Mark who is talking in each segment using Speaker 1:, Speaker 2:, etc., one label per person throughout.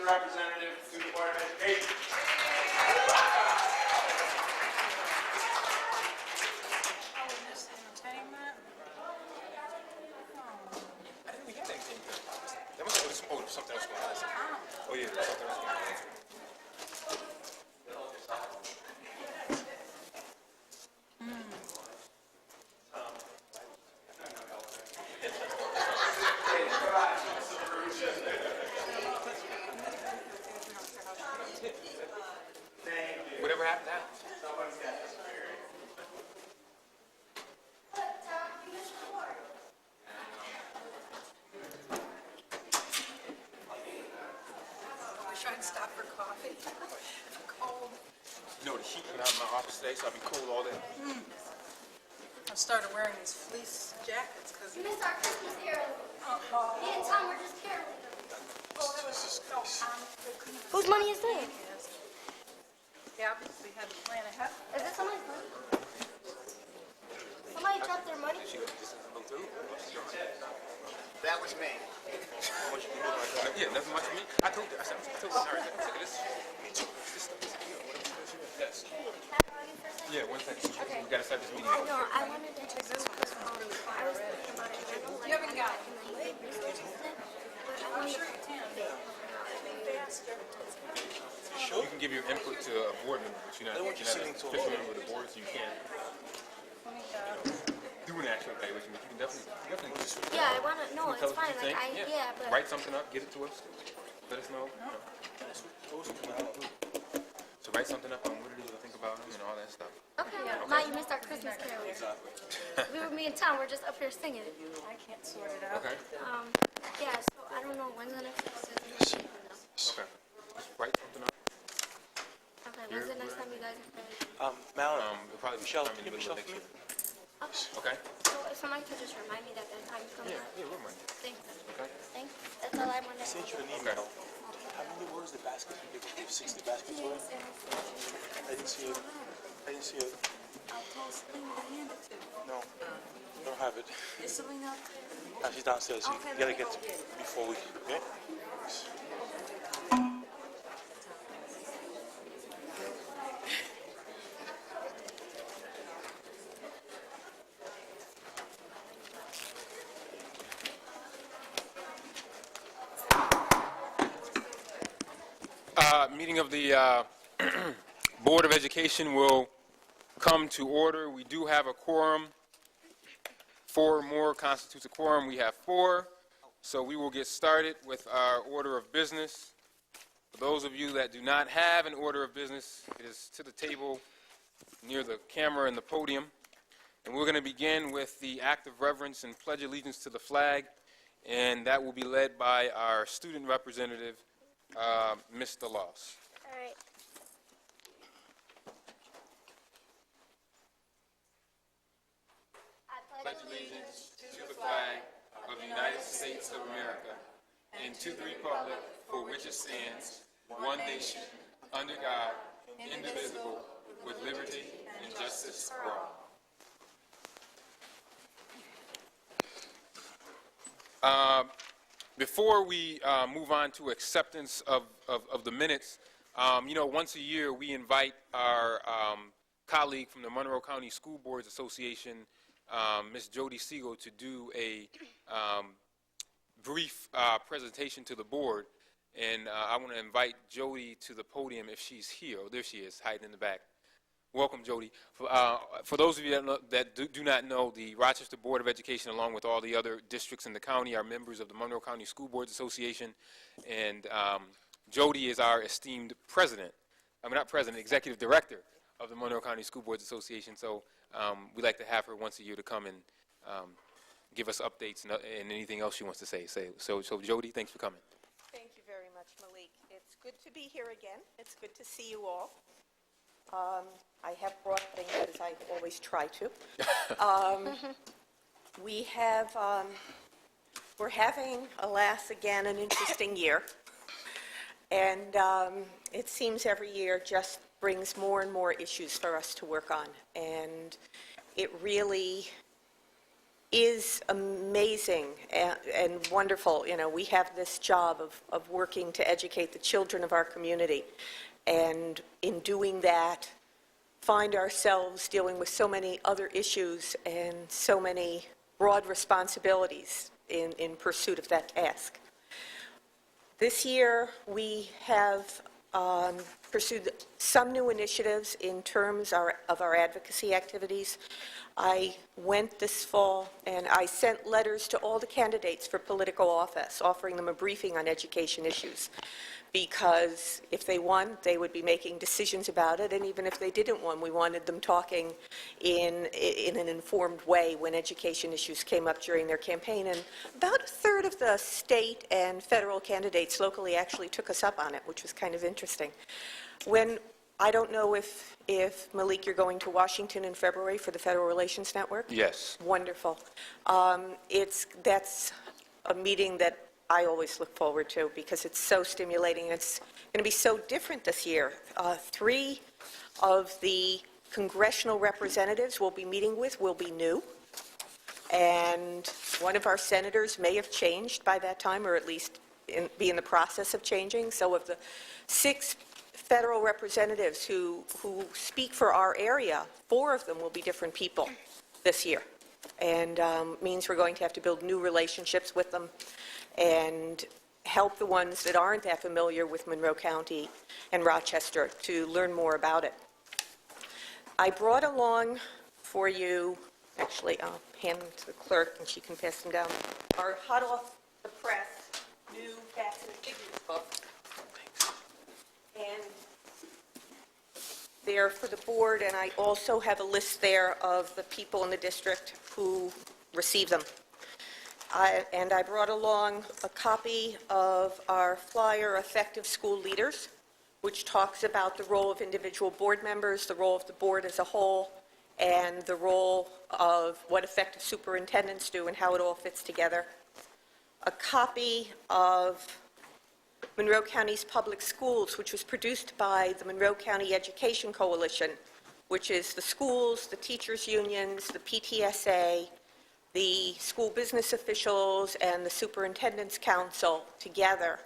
Speaker 1: Representative to the Board of Education.
Speaker 2: Something else going on. Oh yeah, something else going on. Whatever happened now?
Speaker 1: Someone's got this period.
Speaker 3: Wish I'd stop for coffee. Cold.
Speaker 2: You know the heat went out in my office today, so I'll be cold all day.
Speaker 3: I started wearing these fleece jackets because.
Speaker 4: We missed our Christmas caroling. Me and Tom were just caroling. Whose money is that?
Speaker 3: They obviously had to plan ahead.
Speaker 4: Is this somebody's money? Somebody dropped their money?
Speaker 2: She goes, this is a too.
Speaker 1: That was me.
Speaker 2: Yeah, nothing much for me. I told her, I told her, all right, I'm sick of this. This stuff is here. Yes. Yeah, one second.
Speaker 4: Okay.
Speaker 2: We gotta start this meeting.
Speaker 4: I know, I wanted to take this one because I was thinking about it.
Speaker 3: You haven't got it.
Speaker 4: But I wanted to
Speaker 2: You can give your input to a board member, but you're not an official member of the board, so you can't do an actual evaluation, but you can definitely
Speaker 4: Yeah, I want to, no,
Speaker 2: tell
Speaker 4: it's
Speaker 2: us what
Speaker 4: fine,
Speaker 2: you
Speaker 4: like,
Speaker 2: think.
Speaker 4: yeah, but.
Speaker 2: Write something up, get it to us, let us know. So write something up on what it is you think about them and all that stuff.
Speaker 4: Okay, Ma, you missed our Christmas carol. Me and Tom were just up here singing.
Speaker 3: I can't sort it out.
Speaker 2: Okay.
Speaker 4: Yeah, so I don't know, when's the next time?
Speaker 2: Okay. Write something up.
Speaker 4: Okay, when's the next time you guys are playing?
Speaker 5: Malin,
Speaker 2: It'll probably be
Speaker 5: Michelle,
Speaker 2: sometime in the middle of next year.
Speaker 4: Okay.
Speaker 2: Okay?
Speaker 4: So if somebody could just remind me that the time's coming up.
Speaker 2: Yeah, we'll remind you.
Speaker 4: Thanks.
Speaker 2: Okay?
Speaker 4: Thanks. That's all I wanted.
Speaker 5: I sent you an email. How many was the basket? You gave 60 baskets away? I didn't see it. I didn't see it.
Speaker 3: I'll tell Selena to hand it to.
Speaker 5: No, I don't have it.
Speaker 3: Is Selena up there?
Speaker 5: She's downstairs. You
Speaker 3: Okay,
Speaker 5: gotta
Speaker 3: let me
Speaker 5: get
Speaker 3: go get it.
Speaker 5: before we. Okay?
Speaker 2: Meeting of the Board of Education will come to order. We do have a quorum. 4 more constitutes a quorum. We have 4. So we will get started with our order of business. For those of you that do not have an order of business, it is to the table near the camera and the podium. And we're going to begin with the act of reverence and pledge allegiance to the flag. And that will be led by our student representative, Mr. Loss.
Speaker 4: All right. I
Speaker 2: Pledge allegiance to the flag of the United States of America and to the republic for which it stands, one nation, under God, indivisible, with liberty and justice for all. Before we move on to acceptance of the minutes, once a year we invite our colleague from the Monroe County School Boards Association, Ms. Jody Siegel, to do a brief presentation to the board. And I want to invite Jody to the podium if she's here. Oh, there she is, hiding in the back. Welcome, Jody. For those of you that do not know, the Rochester Board of Education, along with all the other districts in the county, are members of the Monroe County School Boards Association. And Jody is our esteemed president. Not president, executive director of the Monroe County School Boards Association. So we like to have her once a year to come and give us updates and anything else she wants to say. So Jody, thanks for coming.
Speaker 6: Thank you very much, Malik. It's good to be here again. It's good to see you all. I have brought things, as I always try to. We're having, alas, again, an interesting year. And it seems every year just brings more and more issues for us to work on. And it really is amazing and wonderful. You know, we have this job of working to educate the children of our community. And in doing that, find ourselves dealing with so many other issues and so many broad responsibilities in pursuit of that task. This year, we have pursued some new initiatives in terms of our advocacy activities. I went this fall and I sent letters to all the candidates for political office, offering them a briefing on education issues. Because if they won, they would be making decisions about it, and even if they didn't win, we wanted them talking in an informed way when education issues came up during their campaign. And about a third of the state and federal candidates locally actually took us up on it, which was kind of interesting. I don't know if Malik, you're going to Washington in February for the Federal Relations Network?
Speaker 2: Yes.
Speaker 6: Wonderful. That's a meeting that I always look forward to because it's so stimulating. It's going to be so different this year. 3 of the congressional representatives we'll be meeting with will be new. And one of our senators may have changed by that time, or at least be in the process of changing. So of the 6 federal representatives who speak for our area, 4 of them will be different people this year. And means we're going to have to build new relationships with them and help the ones that aren't that familiar with Monroe County and Rochester to learn more about it. I brought along for you, actually I'll hand them to the clerk and she can pass them down, our hot off the press new facts and figures book. And they're for the board, and I also have a list there of the people in the district who receive them. And I brought along a copy of our flyer, Effective School Leaders, which talks about the role of individual board members, the role of the board as a whole, and the role of what effective superintendents do and how it all fits together. A copy of Monroe County's Public Schools, which was produced by the Monroe County Education Coalition, which is the schools, the teachers' unions, the PTSA, the school business officials, and the Superintendent's Council together,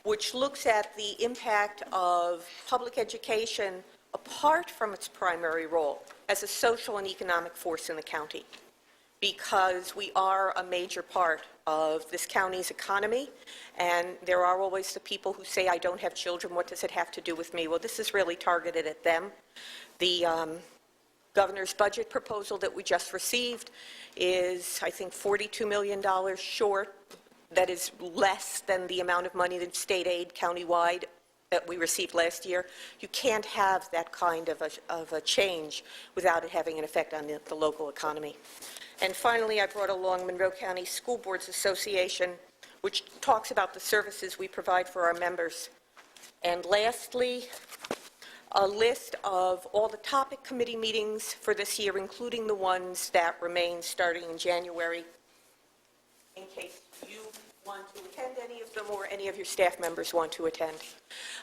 Speaker 6: which looks at the impact of public education apart from its primary role as a social and economic force in the county, because we are a major part of this county's economy, and there are always the people who say, I don't have children, what does it have to do with me? Well, this is really targeted at them. The governor's budget proposal that we just received is, I think, $42 million short. That is less than the amount of money that state aid countywide that we received last year. You can't have that kind of a change without it having an effect on the local economy. And finally, I brought along Monroe County School Boards Association, which talks about the services we provide for our members. And lastly, a list of all the topic committee meetings for this year, including the ones that remain starting in January, in case you want to attend any of them or any of your staff members want to attend.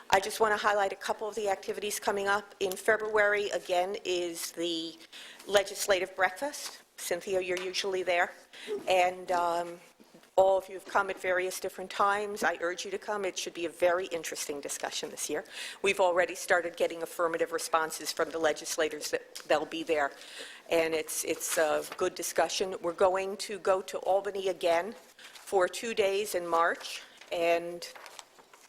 Speaker 6: I just want to highlight a couple of the activities coming up. In February, again, is the legislative breakfast. Cynthia, you're usually there. And all of you have come at various different times. I urge you to come. It should be a very interesting discussion this year. We've already started getting affirmative responses from the legislators that they'll be there. And it's a good discussion. We're going to go to Albany again for 2 days in March, and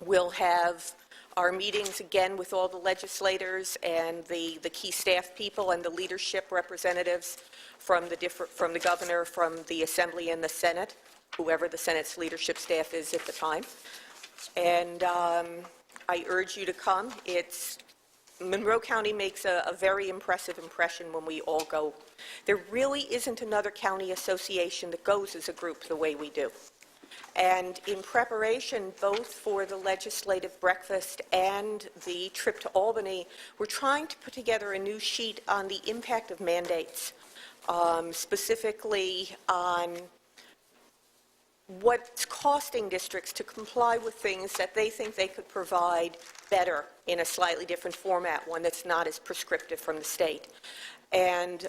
Speaker 6: we'll have our meetings again with all the legislators and the key staff people and the leadership representatives from the governor, from the Assembly and the Senate, whoever the Senate's leadership staff is at the time. And I urge you to come. Monroe County makes a very impressive impression when we all go. There really isn't another county association that goes as a group the way we do. And in preparation, both for the legislative breakfast and the trip to Albany, we're trying to put together a new sheet on the impact of mandates, specifically on what's costing districts to comply with things that they think they could provide better in a slightly different format, one that's not as prescriptive from the state. And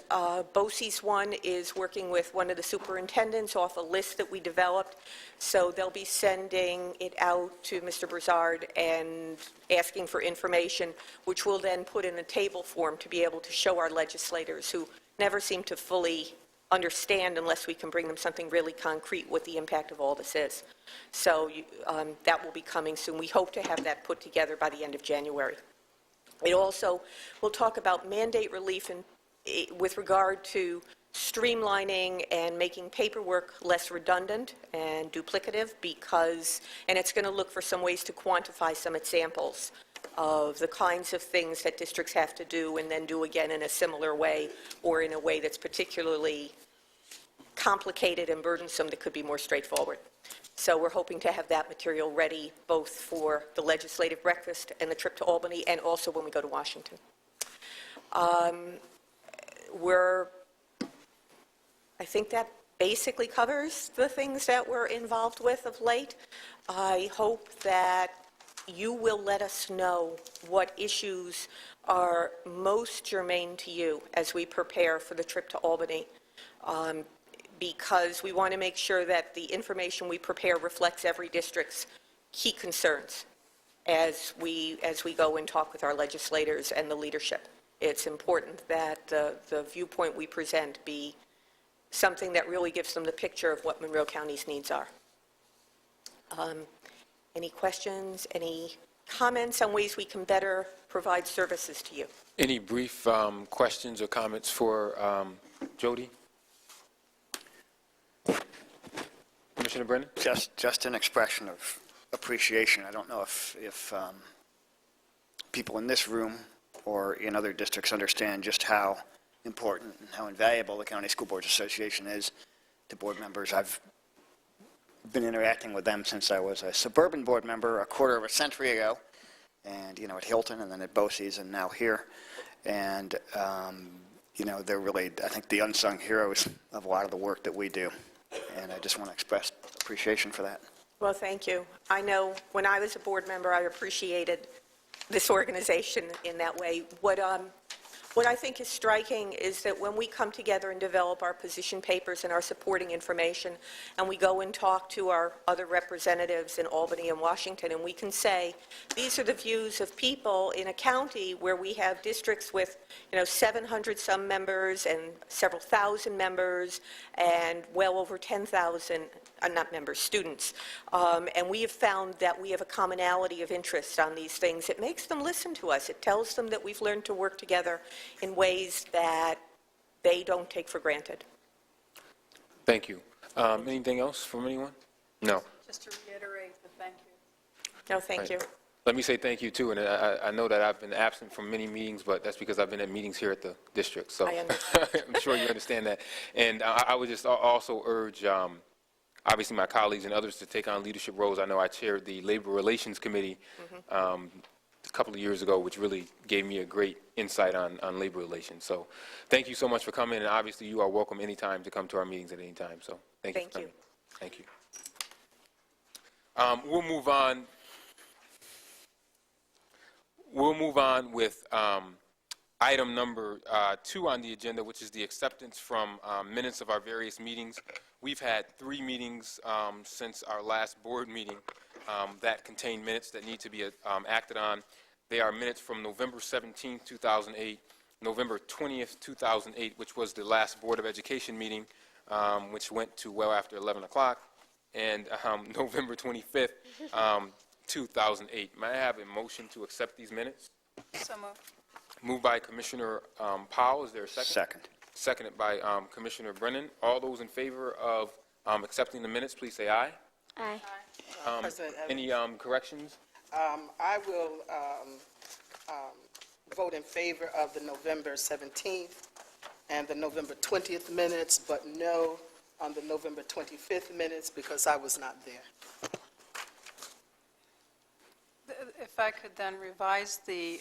Speaker 6: BOCES one is working with one of the superintendents off a list that we developed, so they'll be sending it out to Mr. Broussard and asking for information, which we'll then put in a table form to be able to show our legislators who never seem to fully understand unless we can bring them something really concrete what the impact of all this is. So that will be coming soon. We hope to have that put together by the end of January. It also will talk about mandate relief with regard to streamlining and making paperwork less redundant and duplicative and it's going to look for some ways to quantify some examples of the kinds of things that districts have to do and then do again in a similar way or in a way that's particularly complicated and burdensome that could be more straightforward. So we're hoping to have that material ready both for the legislative breakfast and the trip to Albany and also when we go to Washington. I think that basically covers the things that we're involved with of late. I hope that you will let us know what issues are most germane to you as we prepare for the trip to Albany, because we want to make sure that the information we prepare reflects every district's key concerns as we go and talk with our legislators and the leadership. It's important that the viewpoint we present be something that really gives them the picture of what Monroe County's needs are. Any questions, any comments on ways we can better provide services to you?
Speaker 2: Any brief questions or comments for Jody? Commissioner Brennan?
Speaker 7: Just an expression of appreciation. I don't know if people in this room or in other districts understand just how important and how invaluable the County School Boards Association is to board members. I've been interacting with them since I was a suburban board member a quarter of a century ago, and at Hilton and then at BOCES and now here. And they're really, I think, the unsung heroes of a lot of the work that we do. And I just want to express appreciation for that.
Speaker 6: Well, thank you. I know when I was a board member, I appreciated this organization in that way. What I think is striking is that when we come together and develop our position papers and our supporting information, and we go and talk to our other representatives in Albany and Washington, and we can say, these are the views of people in a county where we have districts with 700 some members and several thousand members and well over 10,000 not members, students. And we have found that we have a commonality of interest on these things. It makes them listen to us. It tells them that we've learned to work together in ways that they don't take for granted.
Speaker 2: Thank you. Anything else from anyone? No.
Speaker 3: Just to reiterate the thank you.
Speaker 6: No, thank you.
Speaker 2: Let me say thank you, too. And I know that I've been absent from many meetings, but that's because I've been at meetings here at the district. So
Speaker 6: I understand.
Speaker 2: I'm sure you understand that. And I would just also urge, obviously, my colleagues and others to take on leadership roles. I know I chaired the Labor Relations Committee a couple of years ago, which really gave me a great insight on labor relations. So thank you so much for coming. And obviously, you are welcome anytime to come to our meetings at any time. So thank you for coming. Thank you. We'll move on. We'll move on with item number 2 on the agenda, which is the acceptance from minutes of our various meetings. We've had 3 meetings since our last board meeting that contain minutes that need to be acted on. They are minutes from November 17, 2008, November 20th, 2008, which was the last Board of Education meeting, which went to well after 11 o'clock, and November 25th, 2008. May I have a motion to accept these minutes?
Speaker 3: So moved.
Speaker 2: Moved by Commissioner Powell. Is there a second?
Speaker 7: Second.
Speaker 2: Seconded by Commissioner Brennan. All those in favor of accepting the minutes, please say aye.
Speaker 4: Aye.
Speaker 8: President Evans.
Speaker 2: Any corrections?
Speaker 8: I will vote in favor of the November 17th and the November 20th minutes, but no on the November 25th minutes because I was not there.
Speaker 3: If I could then revise the,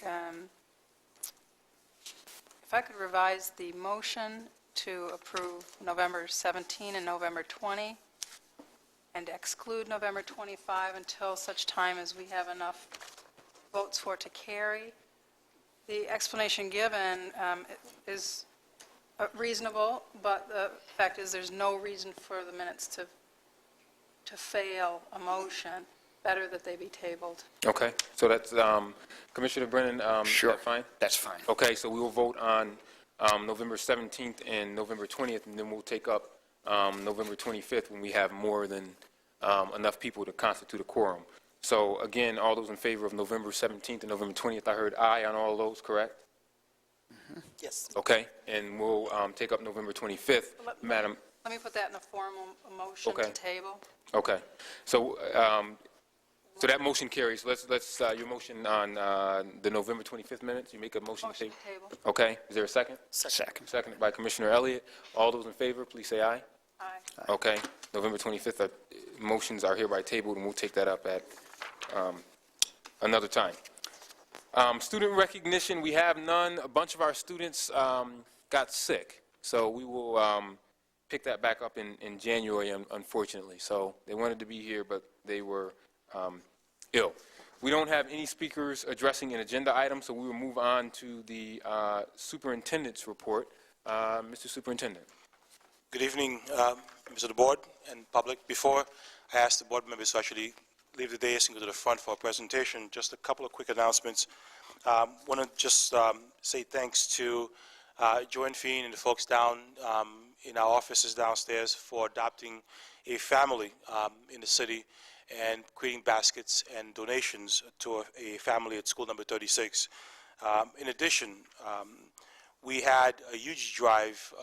Speaker 3: if I could revise the motion to approve November 17 and November 20, and exclude November 25 until such time as we have enough votes for it to carry. The explanation given is reasonable, but the fact is there's no reason for the minutes to fail a motion. Better that they be tabled.
Speaker 2: Okay, so that's, Commissioner Brennan,
Speaker 7: Sure.
Speaker 2: is that fine?
Speaker 7: That's fine.
Speaker 2: Okay, so we will vote on November 17th and November 20th, and then we'll take up November 25th when we have more than enough people to constitute a quorum. So again, all those in favor of November 17th and November 20th, I heard aye on all those, correct?
Speaker 8: Yes.
Speaker 2: Okay, and we'll take up November 25th, Madam.
Speaker 3: Let me put that in a formal motion
Speaker 2: Okay.
Speaker 3: to table.
Speaker 2: Okay, so so that motion carries. Let's your motion on the November 25th minutes. You make a motion to
Speaker 3: Motion
Speaker 2: table.
Speaker 3: to table.
Speaker 2: Okay, is there a second?
Speaker 7: Second.
Speaker 2: Seconded by Commissioner Elliott. All those in favor, please say aye.
Speaker 3: Aye.
Speaker 2: Okay, November 25th, motions are hereby tabled, and we'll take that up at another time. Student recognition, we have none. A bunch of our students got sick, so we will pick that back up in January, unfortunately. So they wanted to be here, but they were ill. We don't have any speakers addressing an agenda item, so we will move on to the superintendent's report. Mr. Superintendent.
Speaker 5: Good evening, members of the board and public. Before I ask the board members to actually leave the dais and go to the front for a presentation, just a couple of quick announcements. Want to just say thanks to Joanne Feen and the folks down in our offices downstairs for adopting a family in the city and creating baskets and donations to a family at school number 36. In addition, we had a huge drive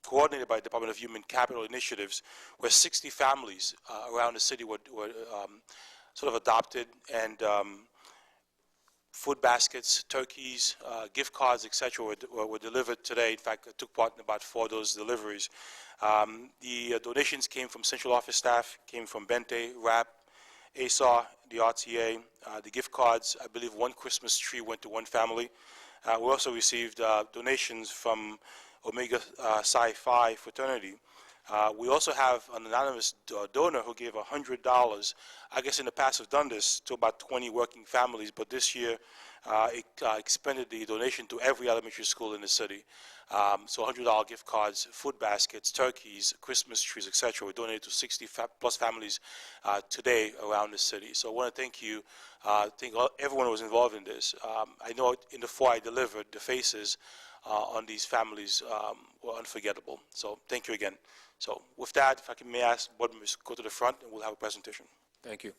Speaker 5: coordinated by the Department of Human Capital Initiatives, where 60 families around the city were sort of adopted, and food baskets, turkeys, gift cards, etc. were delivered today. In fact, I took part in about 4 of those deliveries. The donations came from central office staff, came from Bente, RAP, ASAR, the RTA. The gift cards, I believe 1 Christmas tree went to 1 family. We also received donations from Omega Psi Phi fraternity. We also have an anonymous donor who gave $100. I guess in the past we've done this to about 20 working families, but this year it expanded the donation to every elementary school in the city. So $100 gift cards, food baskets, turkeys, Christmas trees, etc. We donated to 60 plus families today around the city. So I want to thank you, thank everyone who was involved in this. I know in the 4 I delivered, the faces on these families were unforgettable. So thank you again. So with that, if I may ask board members to go to the front and we'll have a presentation.
Speaker 2: Thank you.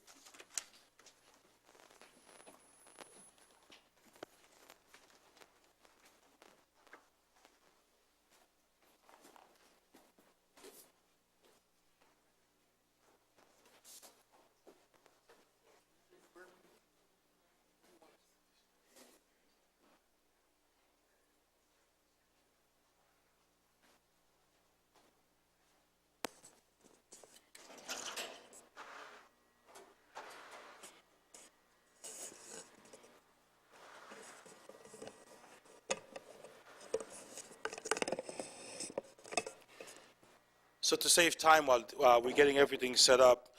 Speaker 5: So to save time while we're getting everything set up,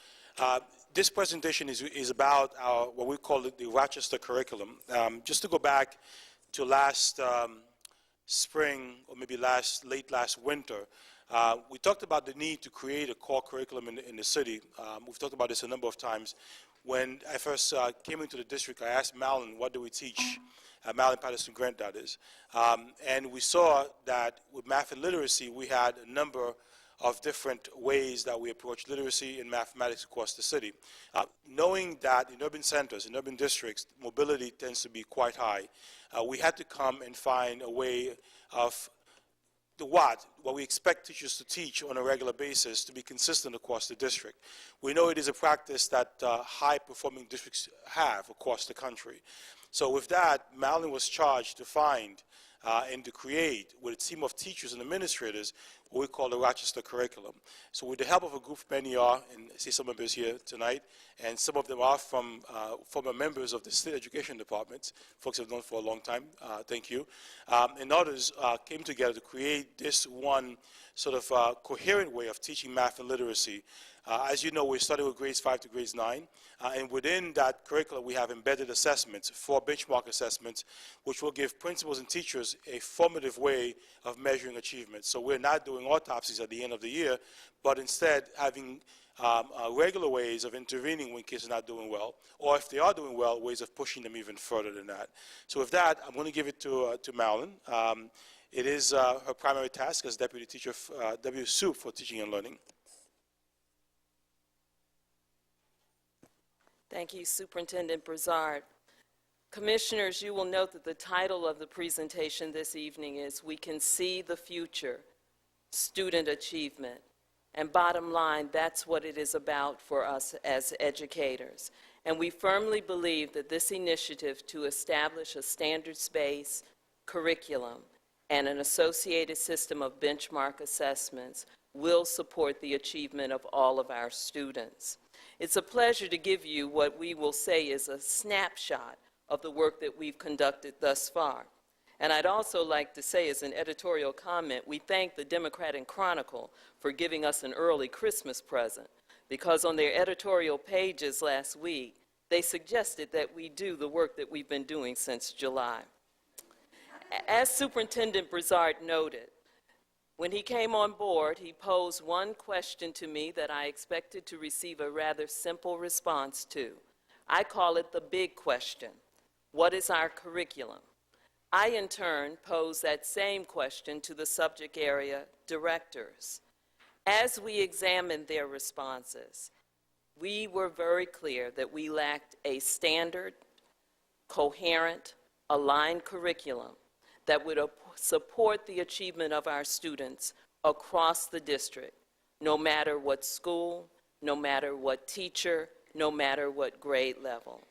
Speaker 5: this presentation is about our, what we call the Rochester curriculum. Just to go back to last spring, or maybe late last winter, we talked about the need to create a core curriculum in the city. We've talked about this a number of times. When I first came into the district, I asked Malin, what do we teach? Malin Patterson Grant, that is. And we saw that with math and literacy, we had a number of different ways that we approach literacy and mathematics across the city. Knowing that in urban centers, in urban districts, mobility tends to be quite high, we had to come and find a way of what we expect teachers to teach on a regular basis to be consistent across the district. We know it is a practice that high-performing districts have across the country. So with that, Malin was charged to find and to create, with a team of teachers and administrators, what we call the Rochester curriculum. So with the help of a group, many are, and I see some members here tonight, and some of them are from former members of the state education departments, folks have known for a long time, thank you, and others came together to create this one sort of coherent way of teaching math and literacy. As you know, we're starting with grades 5 to grades 9, and within that curriculum we have embedded assessments, 4 benchmark assessments, which will give principals and teachers a formative way of measuring achievement. So we're not doing autopsies at the end of the year, but instead having regular ways of intervening when kids are not doing well, or if they are doing well, ways of pushing them even further than that. So with that, I'm going to give it to Marilyn. It is her primary task as Deputy Teacher, Deputy Soup for Teaching and Learning.
Speaker 9: Thank you, Superintendent Brizard. Commissioners, you will note that the title of the presentation this evening is We Can See the Future, Student Achievement. And bottom line, that's what it is about for us as educators. And we firmly believe that this initiative to establish a standards-based curriculum and an associated system of benchmark assessments will support the achievement of all of our students. It's a pleasure to give you what we will say is a snapshot of the work that we've conducted thus far. And I'd also like to say, as an editorial comment, we thank the Democrat and Chronicle for giving us an early Christmas present, because on their editorial pages last week, they suggested that we do the work that we've been doing since July. As Superintendent Brizard noted, when he came on board, he posed one question to me that I expected to receive a rather simple response to. I call it the big question. What is our curriculum? I, in turn, posed that same question to the subject area directors. As we examined their responses, we were very clear that we lacked a standard, coherent, aligned curriculum that would support the achievement of our students across the district, no matter what school, no matter what teacher, no matter what grade level.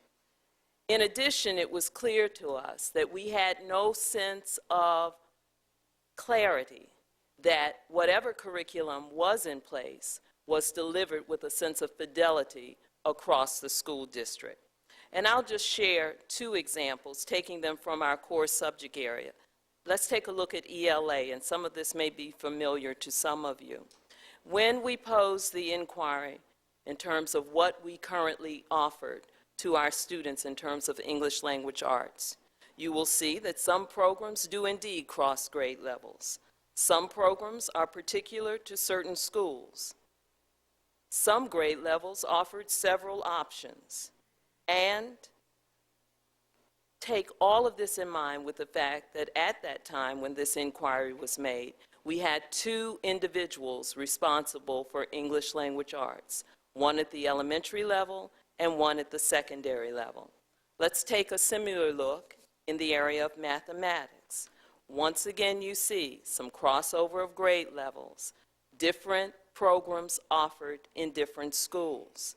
Speaker 9: In addition, it was clear to us that we had no sense of clarity that whatever curriculum was in place was delivered with a sense of fidelity across the school district. And I'll just share 2 examples, taking them from our core subject area. Let's take a look at ELA, and some of this may be familiar to some of you. When we posed the inquiry in terms of what we currently offered to our students in terms of English language arts, you will see that some programs do indeed cross grade levels. Some programs are particular to certain schools. Some grade levels offered several options. And take all of this in mind with the fact that at that time when this inquiry was made, we had 2 individuals responsible for English language arts, one at the elementary level and one at the secondary level. Let's take a similar look in the area of mathematics. Once again, you see some crossover of grade levels, different programs offered in different schools.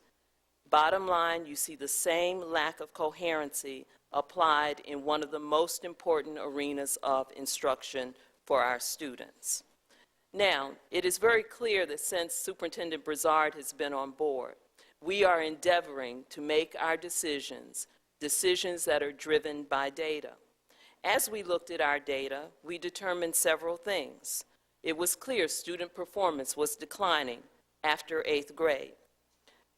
Speaker 9: Bottom line, you see the same lack of coherency applied in one of the most important arenas of instruction for our students. Now, it is very clear that since Superintendent Brizard has been on board, we are endeavoring to make our decisions that are driven by data. As we looked at our data, we determined several things. It was clear student performance was declining after 8th grade.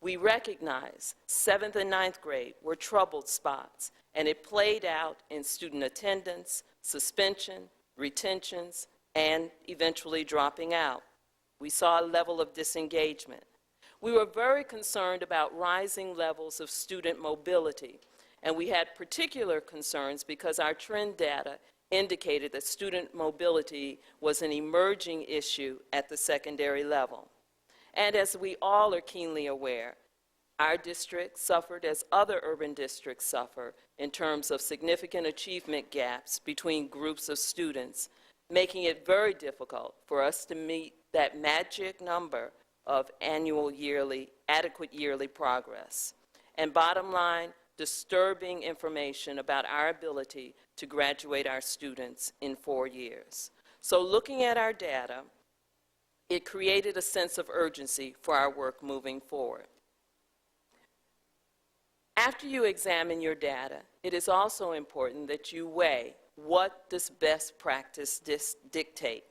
Speaker 9: We recognize 7th and 9th grade were troubled spots, and it played out in student attendance, suspension, retentions, and eventually dropping out. We saw a level of disengagement. We were very concerned about rising levels of student mobility, and we had particular concerns because our trend data indicated that student mobility was an emerging issue at the secondary level. And as we all are keenly aware, our district suffered as other urban districts suffer in terms of significant achievement gaps between groups of students, making it very difficult for us to meet that magic number of adequate yearly progress. And bottom line, disturbing information about our ability to graduate our students in 4 years. So looking at our data, It created a sense of urgency for our work moving forward. After you examine your data, it is also important that you weigh what does best practice dictate.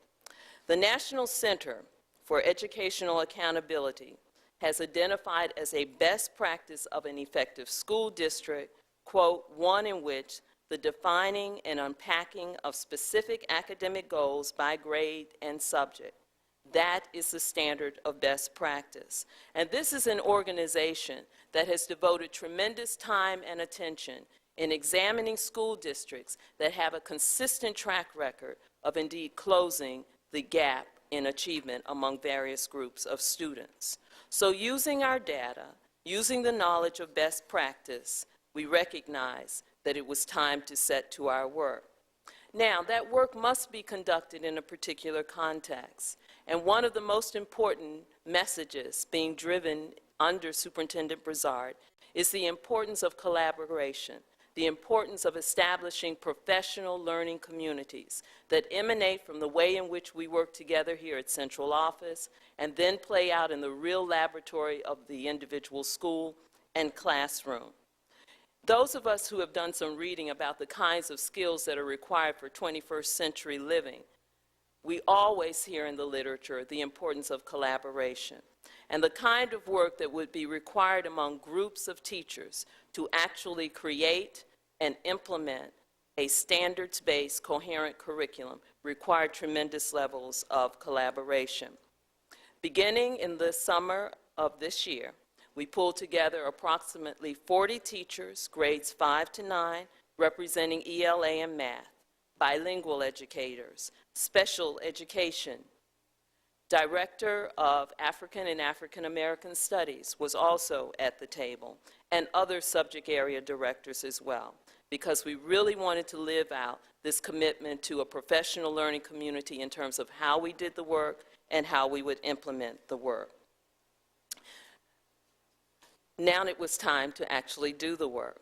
Speaker 9: The National Center for Educational Accountability has identified as a best practice of an effective school district, quote, one in which the defining and unpacking of specific academic goals by grade and subject. That is the standard of best practice. And this is an organization that has devoted tremendous time and attention in examining school districts that have a consistent track record of indeed closing the gap in achievement among various groups of students. So using our data, using the knowledge of best practice, we recognize that it was time to set to our work. Now, that work must be conducted in a particular context. And one of the most important messages being driven under Superintendent Broussard is the importance of collaboration, the importance of establishing professional learning communities that emanate from the way in which we work together here at Central Office and then play out in the real laboratory of the individual school and classroom. Those of us who have done some reading about the kinds of skills that are required for 21st century living, we always hear in the literature the importance of collaboration and the kind of work that would be required among groups of teachers to actually create and implement a standards-based coherent curriculum required tremendous levels of collaboration. Beginning in the summer of this year, we pulled together approximately 40 teachers, grades 5 to 9, representing ELA and math, bilingual educators, special education. Director of African and African American Studies was also at the table, and other subject area directors as well, because we really wanted to live out this commitment to a professional learning community in terms of how we did the work and how we would implement the work. Now it was time to actually do the work,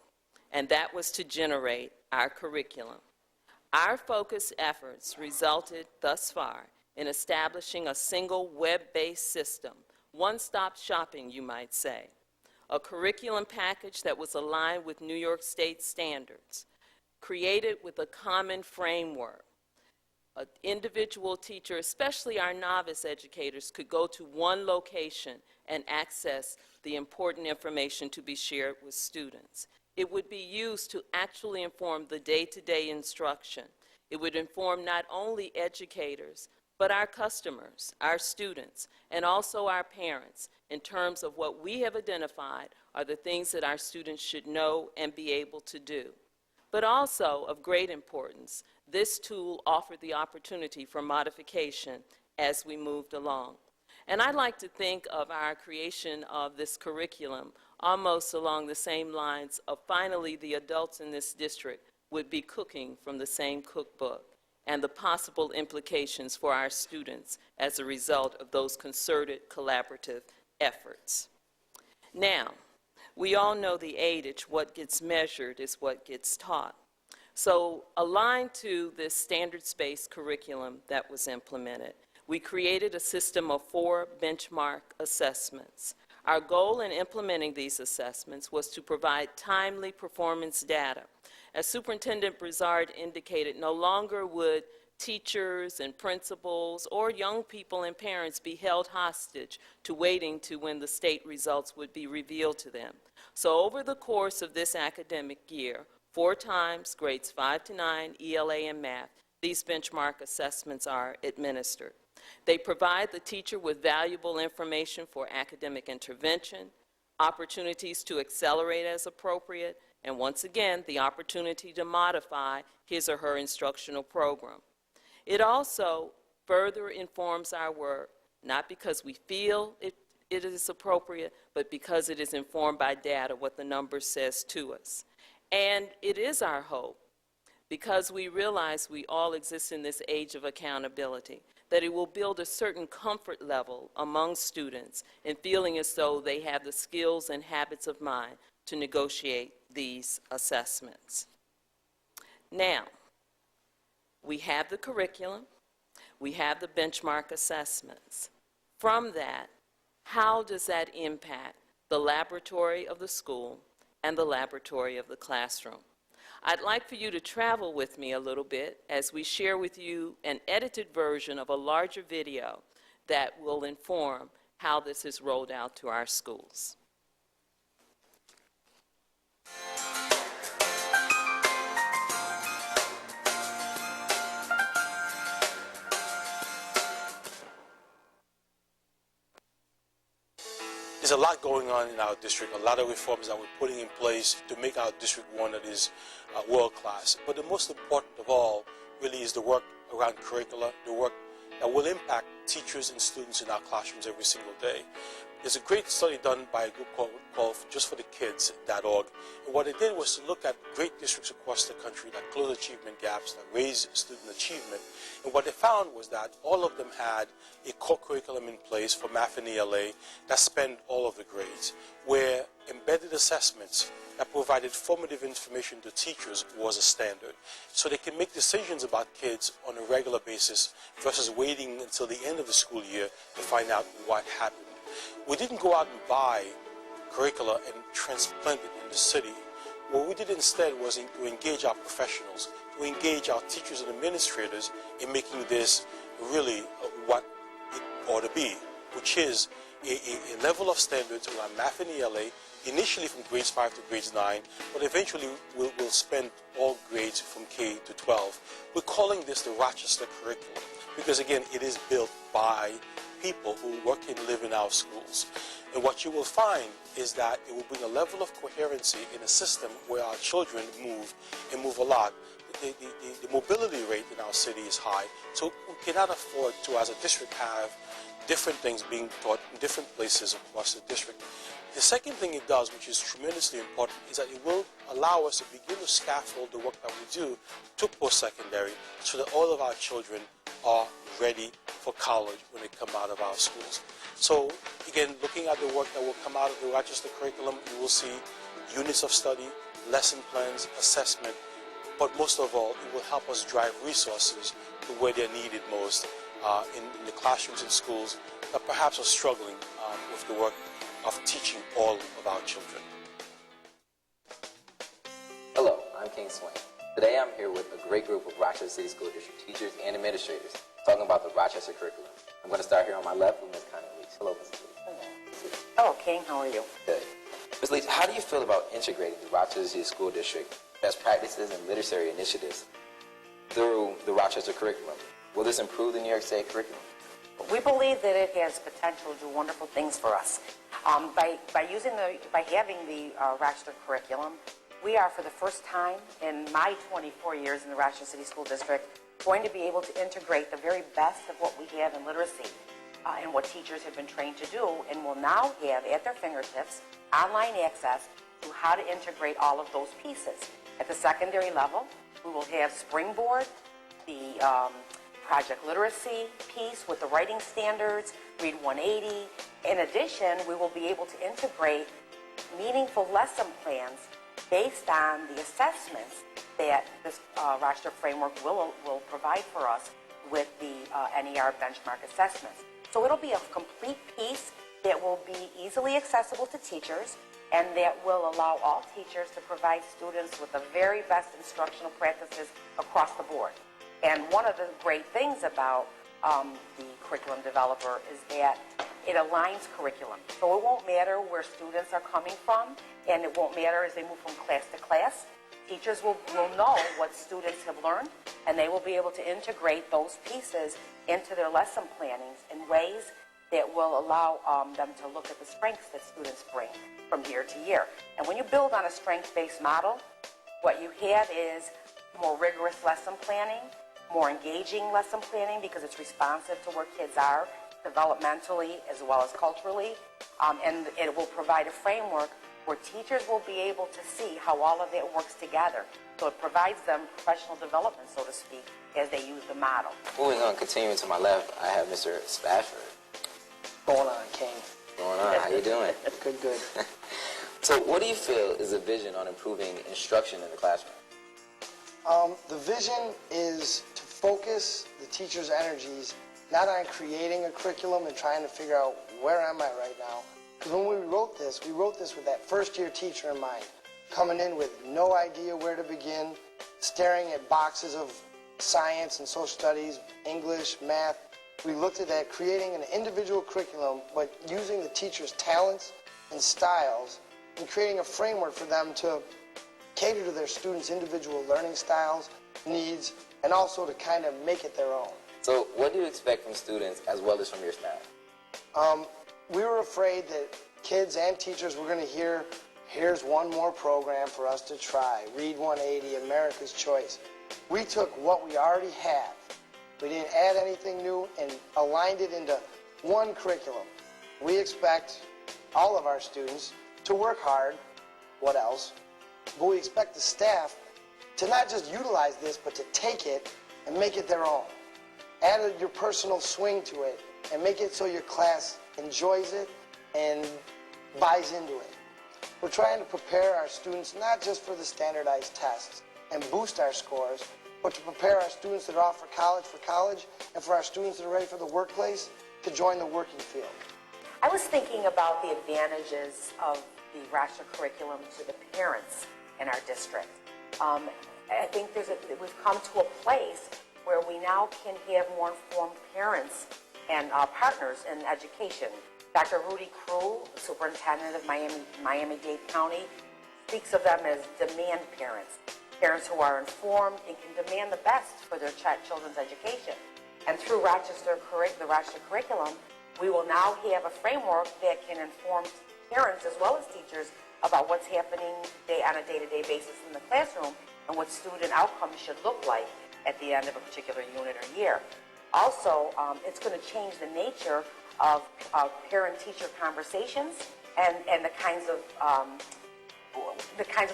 Speaker 9: and that was to generate our curriculum. Our focused efforts resulted thus far in establishing a single web-based system, one-stop shopping, you might say, a curriculum package that was aligned with New York State standards, created with a common framework. An individual teacher, especially our novice educators, could go to one location and access the important information to be shared with students. It would be used to actually inform the day-to-day instruction. It would inform not only educators, but our customers, our students, and also our parents in terms of what we have identified are the things that our students should know and be able to do. But also, of great importance, this tool offered the opportunity for modification as we moved along. And I'd like to think of our creation of this curriculum almost along the same lines of finally the adults in this district would be cooking from the same cookbook and the possible implications for our students as a result of those concerted collaborative efforts. Now, we all know the adage, what gets measured is what gets taught. So aligned to this standards-based curriculum that was implemented, we created a system of 4 benchmark assessments. Our goal in implementing these assessments was to provide timely performance data. As Superintendent Broussard indicated, no longer would teachers and principals or young people and parents be held hostage to waiting to when the state results would be revealed to them. So over the course of this academic year, 4 times, grades 5 to 9, ELA and math, these benchmark assessments are administered. They provide the teacher with valuable information for academic intervention, opportunities to accelerate as appropriate, and once again, the opportunity to modify his or her instructional program. It also further informs our work, not because we feel it is appropriate, but because it is informed by data, what the number says to us. And it is our hope, because we realize we all exist in this age of accountability, that it will build a certain comfort level among students in feeling as though they have the skills and habits of mind to negotiate these assessments. Now, we have the curriculum, we have the benchmark assessments. From that, how does that impact the laboratory of the school and the laboratory of the classroom? I'd like for you to travel with me a little bit as we share with you an edited version of a larger video that will inform how this is rolled out to our schools.
Speaker 5: There's a lot going on in our district, a lot of reforms that we're putting in place to make our district one that is world-class. But the most important of all really is the work around curricula, the work that will impact teachers and students in our classrooms every single day. There's a great study done by a group called justforthekids.org. And what it did was to look at great districts across the country that close achievement gaps, that raise student achievement. And what they found was that all of them had a core curriculum in place for math and ELA that spanned all of the grades, where embedded assessments that provided formative information to teachers was a standard. So they can make decisions about kids on a regular basis versus waiting until the end of the school year to find out what happened. We didn't go out and buy curricula and transplant it in the city. What we did instead was to engage our professionals, to engage our teachers and administrators in making this really what it ought to be, which is a level of standards around math and ELA, initially from grades 5 to grades 9, but eventually we'll spend all grades from K to 12. We're calling this the Rochester curriculum because, again, it is built by people who work and live in our schools. And what you will find is that it will bring a level of coherency in a system where our children move and move a lot. The mobility rate in our city is high, so we cannot afford to, as a district, have different things being taught in different places across the district. The second thing it does, which is tremendously important, is that it will allow us to begin to scaffold the work that we do to post-secondary so that all of our children are ready for college when they come out of our schools. So, again, looking at the work that will come out of the Rochester curriculum, you will see units of study, lesson plans, assessment, but most of all, it will help us drive resources to where they're needed most in the classrooms and schools that perhaps are struggling with the work of teaching all of our children.
Speaker 10: Hello, I'm King Swain. Today I'm here with a great group of Rochester City School District teachers and administrators talking about the Rochester curriculum. I'm going to start here on my left with Ms. Connie Leach. Hello, Ms. Leach.
Speaker 11: Hello, King. How are you?
Speaker 10: Good. Ms. Leach, how do you feel about integrating the Rochester City School District best practices and literary initiatives through the Rochester curriculum? Will this improve the New York State curriculum?
Speaker 11: We believe that it has potential to do wonderful things for us. By having the Rochester curriculum, we are, for the first time in my 24 years in the Rochester City School District, going to be able to integrate the very best of what we have in literacy and what teachers have been trained to do, and will now have at their fingertips online access to how to integrate all of those pieces. At the secondary level, we will have Springboard, the project literacy piece with the writing standards, Read 180. In addition, we will be able to integrate meaningful lesson plans based on the assessments that this Rochester framework will provide for us with the NER benchmark assessments. So it'll be a complete piece that will be easily accessible to teachers and that will allow all teachers to provide students with the very best instructional practices across the board. And one of the great things about the curriculum developer is that it aligns curriculum. So it won't matter where students are coming from, and it won't matter as they move from class to class. Teachers will know what students have learned, and they will be able to integrate those pieces into their lesson plannings in ways that will allow them to look at the strengths that students bring from year to year. And when you build on a strength-based model, what you have is more rigorous lesson planning, more engaging lesson planning because it's responsive to where kids are developmentally as well as culturally, and it will provide a framework where teachers will be able to see how all of that works together. So it provides them professional development, so to speak, as they use the model.
Speaker 10: Moving on, continuing to my left, I have Mr. Spafford.
Speaker 12: Going on, King.
Speaker 10: Going on, how you doing?
Speaker 12: Good, good.
Speaker 10: So what do you feel is the vision on improving instruction in the classroom?
Speaker 12: The vision is to focus the teachers' energies
Speaker 13: not on creating a curriculum and trying to figure out where am I right now. Because when we wrote this with that first-year teacher in mind, coming in with no idea where to begin, staring at boxes of science and social studies, English, math. We looked at that, creating an individual curriculum, but using the teacher's talents and styles and creating a framework for them to cater to their students' individual learning styles, needs, and also to kind of make it their own.
Speaker 10: So what do you expect from students as well as from your staff?
Speaker 13: We were afraid that kids and teachers were going to hear, here's one more program for us to try, Read 180, America's Choice. We took what we already have, we didn't add anything new, and aligned it into one curriculum. We expect all of our students to work hard, what else? But we expect the staff to not just utilize this, but to take it and make it their own. Add your personal swing to it and make it so your class enjoys it and buys into it. We're trying to prepare our students not just for the standardized tests and boost our scores, but to prepare our students that are off for college, and for our students that are ready for the workplace to join the working field.
Speaker 11: I was thinking about the advantages of the Rochester curriculum to the parents in our district. I think we've come to a place where we now can have more informed parents and partners in education. Dr. Rudy Crew, the superintendent of Miami-Dade County, speaks of them as demand parents, parents who are informed and can demand the best for their children's education. And through the Rochester curriculum, we will now have a framework that can inform parents as well as teachers about what's happening on a day-to-day basis in the classroom and what student outcomes should look like at the end of a particular unit or year. Also, it's going to change the nature of parent-teacher conversations and the kinds of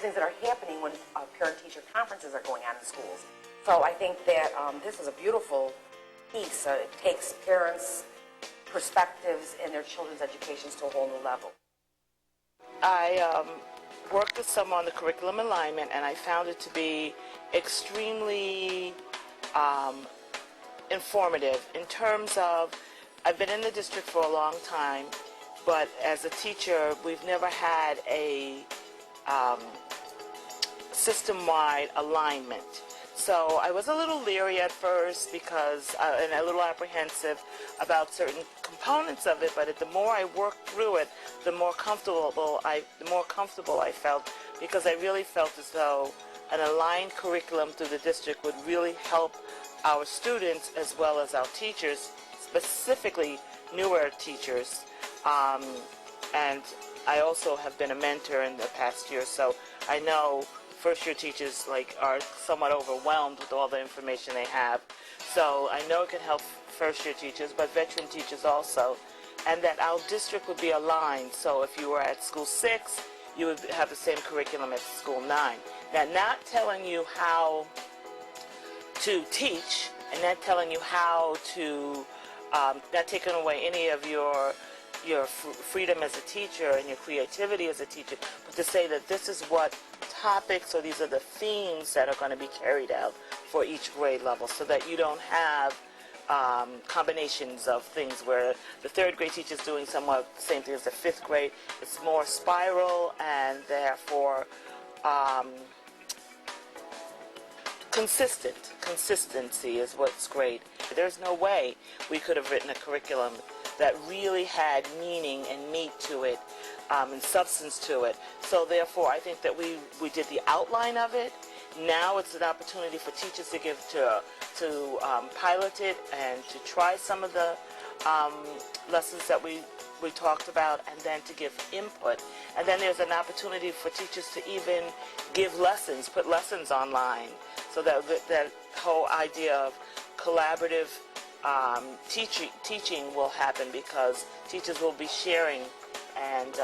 Speaker 11: things that are happening when parent-teacher conferences are going on in schools. So I think that this is a beautiful piece. It takes parents' perspectives in their children's educations to a whole new level.
Speaker 14: I worked with some on the curriculum alignment, and I found it to be extremely informative in terms of, I've been in the district for a long time, but as a teacher, we've never had a system-wide alignment. So I was a little leery at first because, and a little apprehensive about certain components of it, but the more I worked through it, the more comfortable I felt, because I really felt as though an aligned curriculum through the district would really help our students as well as our teachers, specifically newer teachers. And I also have been a mentor in the past year, so I know first-year teachers are somewhat overwhelmed with all the information they have. So I know it can help first-year teachers, but veteran teachers also, and that our district would be aligned. So if you were at school 6, you would have the same curriculum as school 9. Now, not telling you how to teach, and not telling you how to, not taking away any of your freedom as a teacher and your creativity as a teacher, but to say that this is what topics or these are the themes that are going to be carried out for each grade level, so that you don't have combinations of things where the third grade teacher is doing somewhat the same thing as the fifth grade. It's more spiral, and therefore consistency is what's great. There's no way we could have written a curriculum that really had meaning and meat to it, and substance to it. So therefore, I think that we did the outline of it. Now it's an opportunity for teachers to pilot it and to try some of the lessons that we talked about, and then to give input. And then there's an opportunity for teachers to even give lessons, put lessons online, so that whole idea of collaborative teaching will happen, because teachers will be sharing, and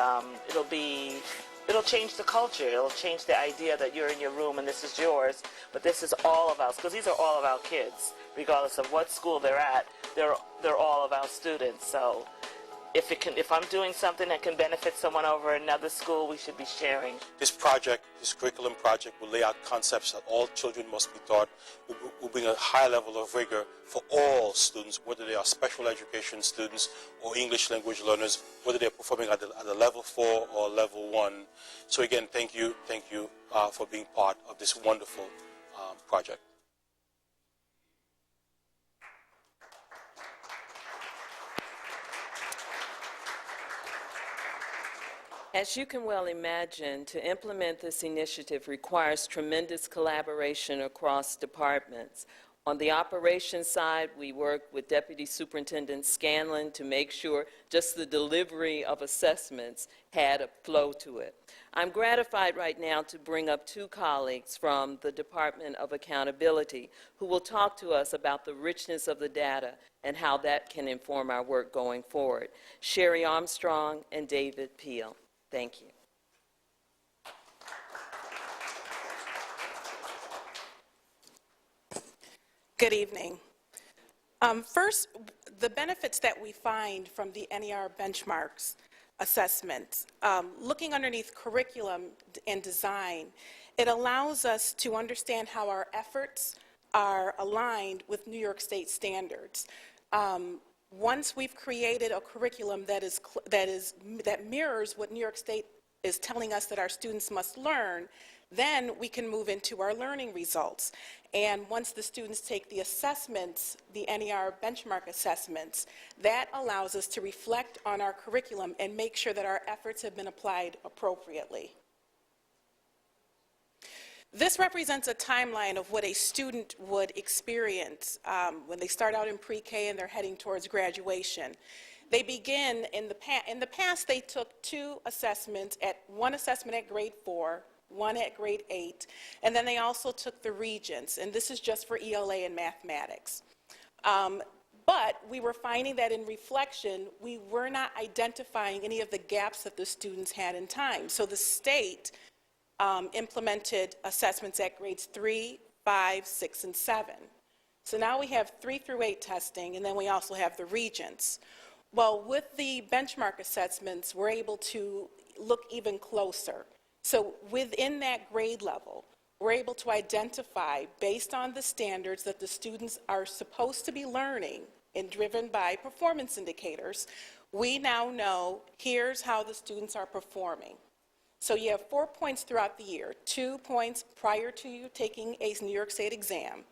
Speaker 14: it'll change the culture. It'll change the idea that you're in your room and this is yours, but this is all of us, because these are all of our kids, regardless of what school they're at. They're all of our students. So if I'm doing something that can benefit someone over another school, we should be sharing.
Speaker 5: This project, this curriculum project, will lay out concepts that all children must be taught, will bring a high level of rigor for all students, whether they are special education students or English language learners, whether they're performing at the level 4 or level 1. So again, thank you for being part of this wonderful project.
Speaker 9: As you can well imagine, to implement this initiative requires tremendous collaboration across departments. On the operations side, we work with Deputy Superintendent Scanlon to make sure just the delivery of assessments had a flow to it. I'm gratified right now to bring up two colleagues from the Department of Accountability who will talk to us about the richness of the data and how that can inform our work going forward. Sherry Armstrong and David Peel. Thank you.
Speaker 15: Good evening. First, the benefits that we find from the NER benchmarks assessments, looking underneath curriculum and design, it allows us to understand how our efforts are aligned with New York State standards. Once we've created a curriculum that mirrors what New York State is telling us that our students must learn, then we can move into our learning results. And once the students take the assessments, the NER benchmark assessments, that allows us to reflect on our curriculum and make sure that our efforts have been applied appropriately. This represents a timeline of what a student would experience when they start out in pre-K and they're heading towards graduation. They begin, in the past they took two assessments, one assessment at grade 4, one at grade 8, and then they also took the Regents, and this is just for ELA and mathematics. But we were finding that in reflection, we were not identifying any of the gaps that the students had in time. So the state implemented assessments at grades 3, 5, 6, and 7. So now we have 3 through 8 testing, and then we also have the Regents. Well, with the benchmark assessments, we're able to look even closer. So within that grade level, we're able to identify, based on the standards that the students are supposed to be learning and driven by performance indicators, we now know here's how the students are performing. So you have 4 points throughout the year, 2 points prior to you taking a New York State exam,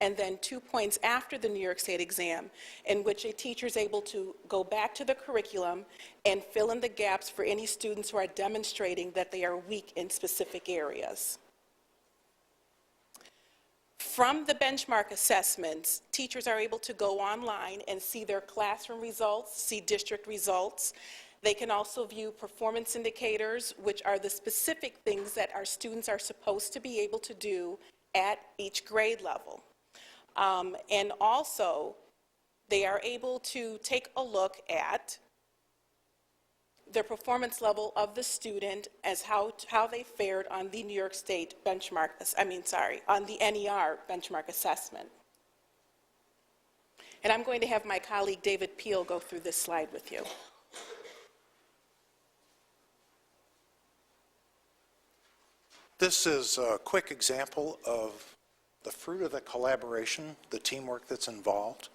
Speaker 15: and then 2 points after the New York State exam, in which a teacher is able to go back to the curriculum and fill in the gaps for any students who are demonstrating that they are weak in specific areas. From the benchmark assessments, teachers are able to go online and see their classroom results, see district results. They can also view performance indicators, which are the specific things that our students are supposed to be able to do at each grade level. And also, they are able to take a look at the performance level of the student as how they fared on the New York State benchmark, on the NER benchmark assessment. And I'm going to have my colleague David Peel go through this slide with you.
Speaker 16: This is a quick example of the fruit of the collaboration, the teamwork that's involved.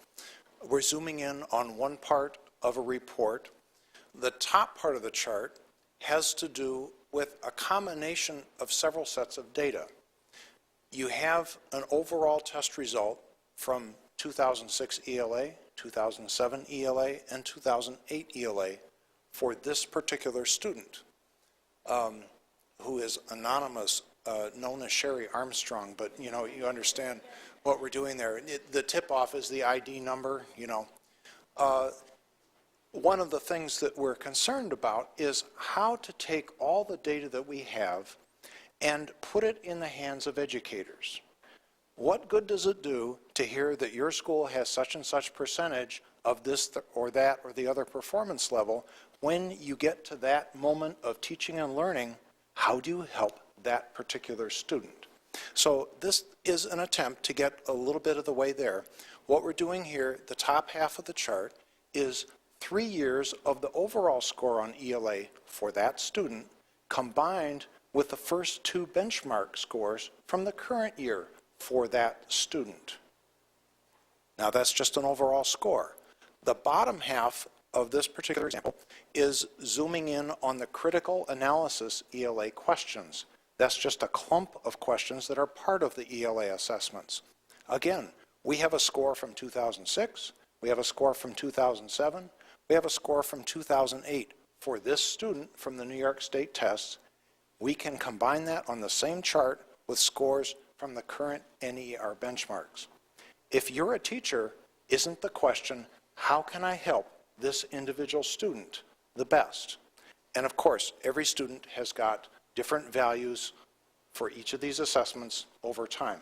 Speaker 16: We're zooming in on one part of a report. The top part of the chart has to do with a combination of several sets of data. You have an overall test result from 2006 ELA, 2007 ELA, and 2008 ELA for this particular student, who is anonymous, known as Sherry Armstrong, but you understand what we're doing there. The tip-off is the ID number, One of the things that we're concerned about is how to take all the data that we have and put it in the hands of educators. What good does it do to hear that your school has such and such percentage of this or that or the other performance level when you get to that moment of teaching and learning? How do you help that particular student? So this is an attempt to get a little bit of the way there. What we're doing here, the top half of the chart, is 3 years of the overall score on ELA for that student combined with the first 2 benchmark scores from the current year for that student. Now that's just an overall score. The bottom half of this particular example is zooming in on the critical analysis ELA questions. That's just a clump of questions that are part of the ELA assessments. Again, we have a score from 2006, we have a score from 2007, we have a score from 2008 for this student from the New York State tests. We can combine that on the same chart with scores from the current NER benchmarks. If you're a teacher, isn't the question, how can I help this individual student the best? And of course, every student has got different values for each of these assessments over time.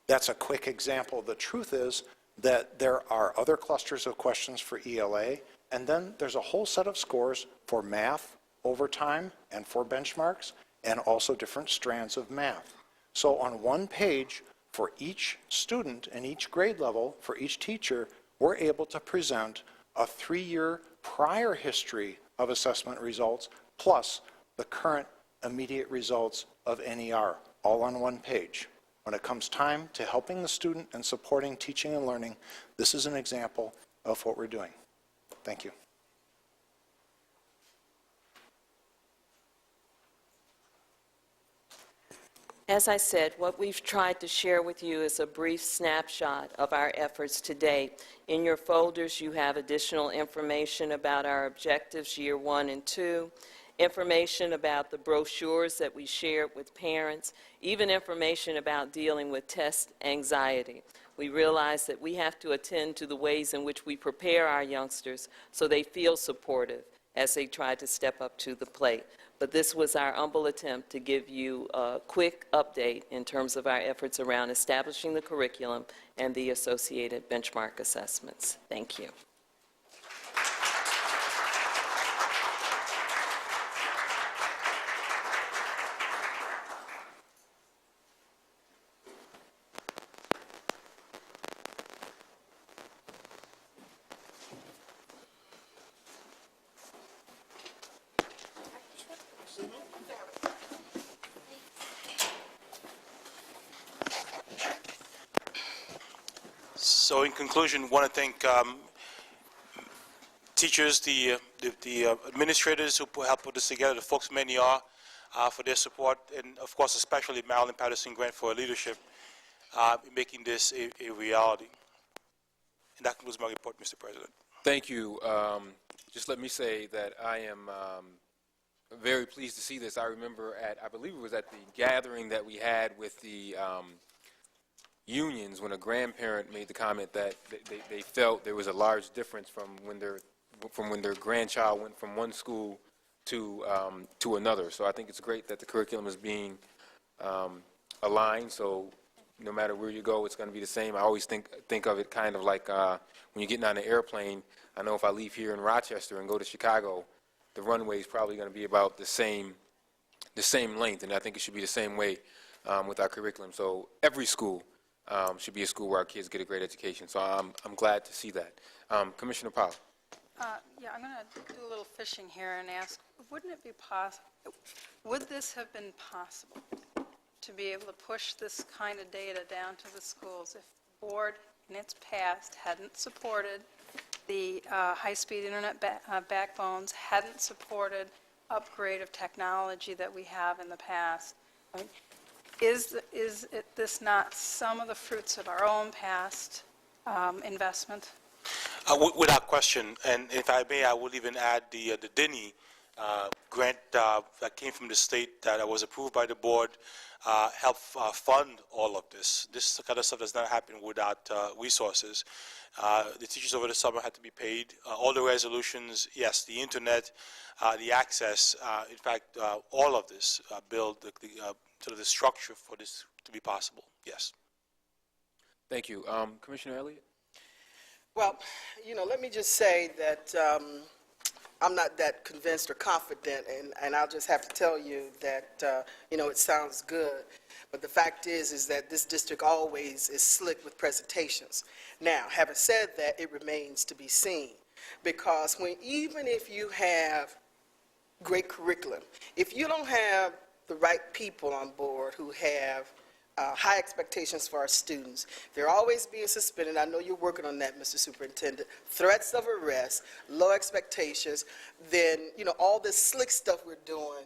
Speaker 16: That's a quick example. The truth is that there are other clusters of questions for ELA, and then there's a whole set of scores for math over time and for benchmarks, and also different strands of math. So on one page, for each student and each grade level, for each teacher, we're able to present a 3-year prior history of assessment results plus the current immediate results of NER, all on one page. When it comes time to helping the student and supporting teaching and learning, this is an example of what we're doing. Thank you.
Speaker 9: As I said, what we've tried to share with you is a brief snapshot of our efforts to date. In your folders, you have additional information about our objectives year 1 and 2, information about the brochures that we shared with parents, even information about dealing with test anxiety. We realize that we have to attend to the ways in which we prepare our youngsters so they feel supportive as they try to step up to the plate. But this was our humble attempt to give you a quick update in terms of our efforts around establishing the curriculum and the associated benchmark assessments. Thank you.
Speaker 5: So in conclusion, I want to thank teachers, the administrators who helped put this together, the folks from NER for their support, and of course especially Marilyn Patterson Grant for her leadership in making this a reality. And that concludes my report, Mr. President.
Speaker 2: Thank you. Just let me say that I am very pleased to see this. I remember I believe it was at the gathering that we had with the unions when a grandparent made the comment that they felt there was a large difference from when their grandchild went from one school to another. So I think it's great that the curriculum is being aligned. So no matter where you go, it's going to be the same. I always think of it kind of like when you're getting on an airplane. I know if I leave here in Rochester and go to Chicago, the runway is probably going to be about the same length, and I think it should be the same way with our curriculum. So every school should be a school where our kids get a great education. So I'm glad to see that. Commissioner Powell.
Speaker 3: Yeah, I'm going to do a little fishing here and ask, wouldn't it be possible, would this have been possible to be able to push this kind of data down to the schools if the board in its past hadn't supported the high-speed internet backbones, hadn't supported upgrade of technology that we have in the past? I mean, is this not some of the fruits of our own past investment?
Speaker 5: Without question, and if I may, I will even add the DINI grant that came from the state that was approved by the board helped fund all of this. This kind of stuff does not happen without resources. The teachers over the summer had to be paid. All the resolutions, yes, the internet, the access, in fact, all of this build sort of the structure for this to be possible, yes.
Speaker 2: Thank you. Commissioner Elliott?
Speaker 8: Well, let me just say that I'm not that convinced or confident, and I'll just have to tell you that, it sounds good. But the fact is that this district always is slick with presentations. Now, having said that, it remains to be seen. because even if you have great curriculum, if you don't have the right people on board who have high expectations for our students, they're always being suspended. I know you're working on that, Mr. Superintendent. Threats of arrest, low expectations, then, all this slick stuff we're doing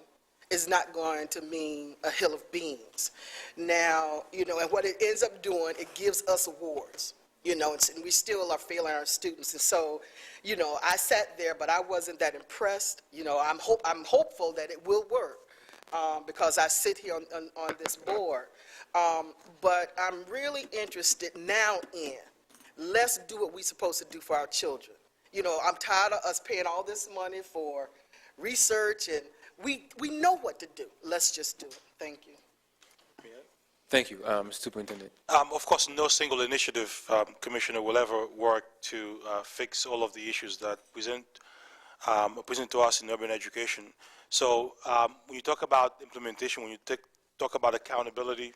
Speaker 8: is not going to mean a hill of beans. Now, and what it ends up doing, it gives us awards, and we still are failing our students. And so, I sat there, but I wasn't that impressed. I'm hopeful that it will work because I sit here on this board. But I'm really interested now in, let's do what we're supposed to do for our children. I'm tired of us paying all this money for research, and we know what to do. Let's just do it. Thank you.
Speaker 2: Thank you, Mr. Superintendent.
Speaker 5: Of course, no single initiative, Commissioner, will ever work to fix all of the issues that present to us in urban education. So when you talk about implementation, when you talk about accountability,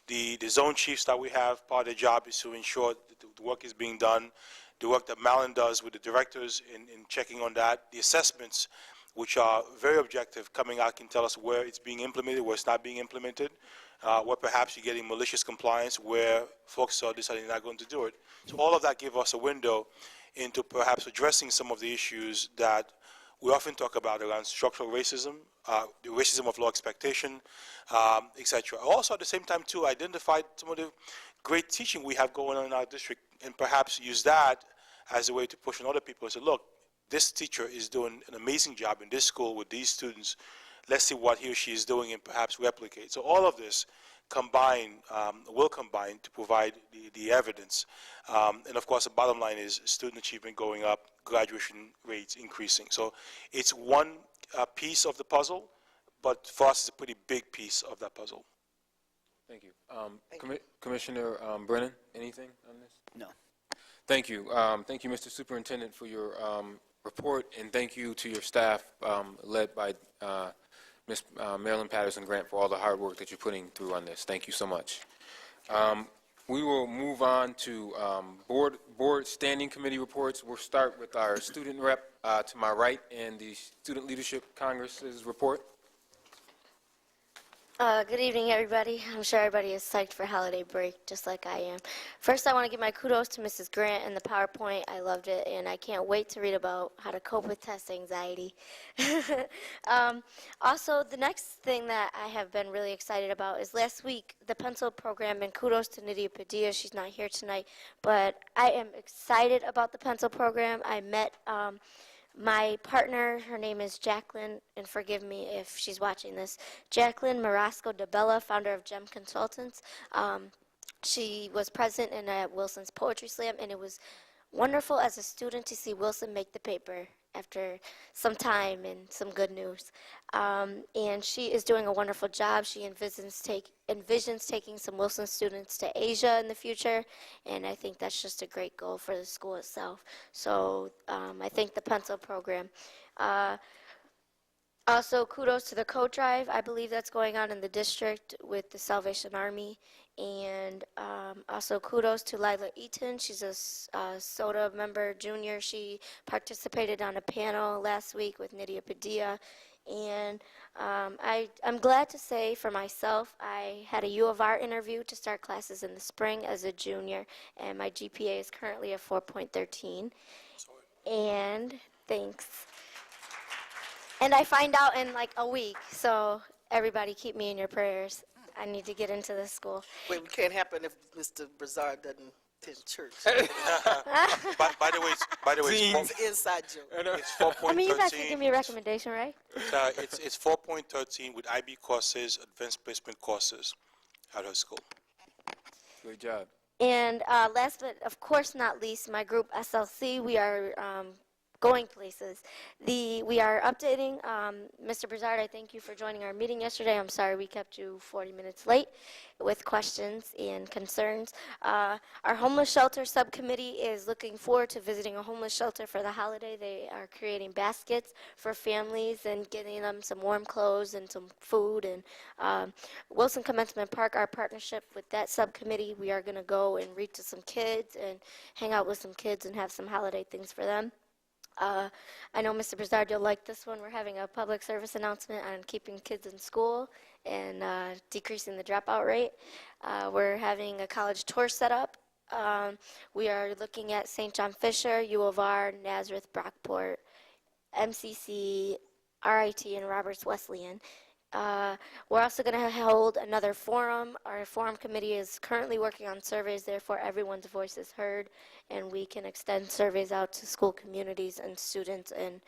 Speaker 5: the zone chiefs that we have, part of their job is to ensure that the work is being done. The work that Malin does with the directors in checking on that, the assessments, which are very objective, coming out can tell us where it's being implemented, where it's not being implemented, where perhaps you're getting malicious compliance, where folks are deciding they're not going to do it. So all of that gives us a window into perhaps addressing some of the issues that we often talk about around structural racism, the racism of low expectation, etc. Also, at the same time, too, identify some of the great teaching we have going on in our district and perhaps use that as a way to push on other people and say, look, this teacher is doing an amazing job in this school with these students. Let's see what he or she is doing and perhaps replicate. So all of this will combine to provide the evidence. And of course, the bottom line is student achievement going up, graduation rates increasing. So it's one piece of the puzzle, but for us, it's a pretty big piece of that puzzle.
Speaker 2: Thank you. Commissioner Brennan, anything on this?
Speaker 7: No.
Speaker 2: Thank you. Thank you, Mr. Superintendent, for your report, and thank you to your staff led by Ms. Marilyn Patterson-Grant for all the hard work that you're putting through on this. Thank you so much. We will move on to board standing committee reports. We'll start with our student rep to my right and the Student Leadership Congress's report.
Speaker 4: Good evening, everybody. I'm sure everybody is psyched for holiday break, just like I am. First, I want to give my kudos to Mrs. Grant and the PowerPoint. I loved it, and I can't wait to read about how to cope with test anxiety. Also, the next thing that I have been really excited about is last week, the pencil program, and kudos to Nydia Padilla. She's not here tonight, but I am excited about the pencil program. I met my partner, her name is Jacqueline, and forgive me if she's watching this, Jacqueline Marasco de Bella, founder of GEM Consultants. She was present at Wilson's Poetry Slam, and it was wonderful as a student to see Wilson make the paper after some time and some good news. And she is doing a wonderful job. She envisions taking some Wilson students to Asia in the future, and I think that's just a great goal for the school itself. So I think the pencil program. Also, kudos to the coat drive. I believe that's going on in the district with the Salvation Army. And also kudos to Lila Eaton. She's a SOTA member, junior. She participated on a panel last week with Nydia Padilla. And I'm glad to say for myself, I had a U of R interview to start classes in the spring as a junior, and my GPA is currently a 4.13. And thanks. And I find out in like a week, so everybody keep me in your prayers. I need to get into this school.
Speaker 8: Wait, it can't happen if Mr. Brazard doesn't attend church.
Speaker 5: By the way,
Speaker 8: It's an inside joke.
Speaker 5: It's 4.13.
Speaker 4: I mean, you guys can give me a recommendation, right?
Speaker 5: It's 4.13 with IB courses, advanced placement courses at her school.
Speaker 2: Great job.
Speaker 4: And last but of course not least, my group SLC, we are going places. We are updating. Mr. Brizard, I thank you for joining our meeting yesterday. I'm sorry we kept you 40 minutes late with questions and concerns. Our homeless shelter subcommittee is looking forward to visiting a homeless shelter for the holiday. They are creating baskets for families and getting them some warm clothes and some food. And Wilson Commencement Park, our partnership with that subcommittee, we are going to go and read to some kids and hang out with some kids and have some holiday things for them. I know, Mr. Brizard, you'll like this one. We're having a public service announcement on keeping kids in school and decreasing the dropout rate. We're having a college tour set up. We are looking at St. John Fisher, U of R, Nazareth, Brockport, MCC, RIT, and Roberts Wesleyan. We're also going to hold another forum. Our forum committee is currently working on surveys, therefore everyone's voice is heard, and we can extend surveys out to school communities and students and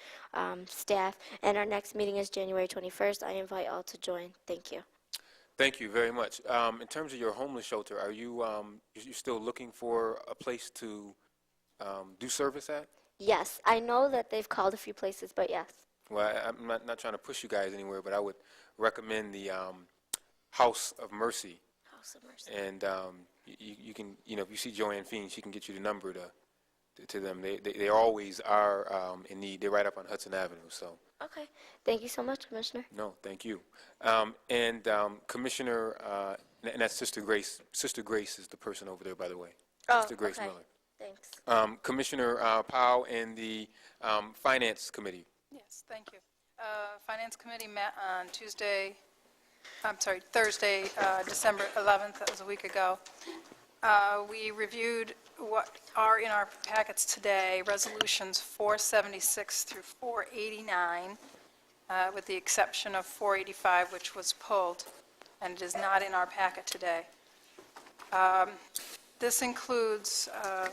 Speaker 4: staff. And our next meeting is January 21st. I invite all to join. Thank you.
Speaker 2: Thank you very much. In terms of your homeless shelter, are you still looking for a place to do service at?
Speaker 4: Yes, I know that they've called a few places, but yes.
Speaker 2: Well, I'm not trying to push you guys anywhere, but I would recommend the House of Mercy.
Speaker 4: House of Mercy.
Speaker 2: And you can, if you see Joanne Fiend, she can get you the number to them. They always are in need. They're right up on Hudson Avenue. So.
Speaker 4: Okay. Thank you so much, Commissioner.
Speaker 2: No, thank you. Commissioner, and that's Sister Grace. Sister Grace is the person over there, by the way.
Speaker 4: Oh,
Speaker 2: Sister Grace
Speaker 4: okay.
Speaker 2: Miller.
Speaker 4: Thanks.
Speaker 2: Commissioner Powell and the Finance Committee.
Speaker 3: Yes, thank you. Finance Committee met on Thursday, December 11th, that was a week ago. We reviewed what are in our packets today, resolutions 476 through 489, with the exception of 485, which was pulled, and it is not in our packet today. This includes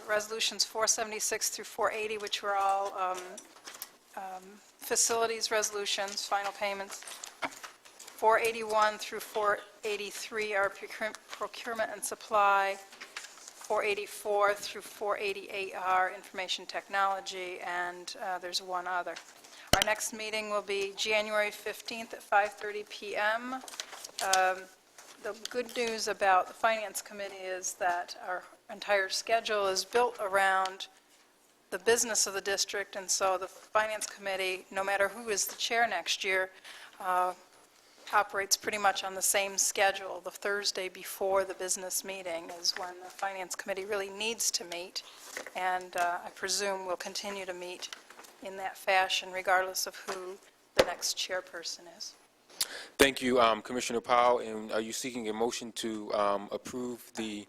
Speaker 3: resolutions 476 through 480, which were all facilities resolutions, final payments. 481 through 483 are procurement and supply. 484 through 488 are information technology, and there's one other. Our next meeting will be January 15th at 5:30 p.m. The good news about the Finance Committee is that our entire schedule is built around the business of the district, and so the Finance Committee, no matter who is the chair next year, operates pretty much on the same schedule. The Thursday before the business meeting is when the Finance Committee really needs to meet, and I presume we'll continue to meet in that fashion regardless of who the next chairperson is.
Speaker 2: Thank you, Commissioner Powell. And are you seeking a motion to approve the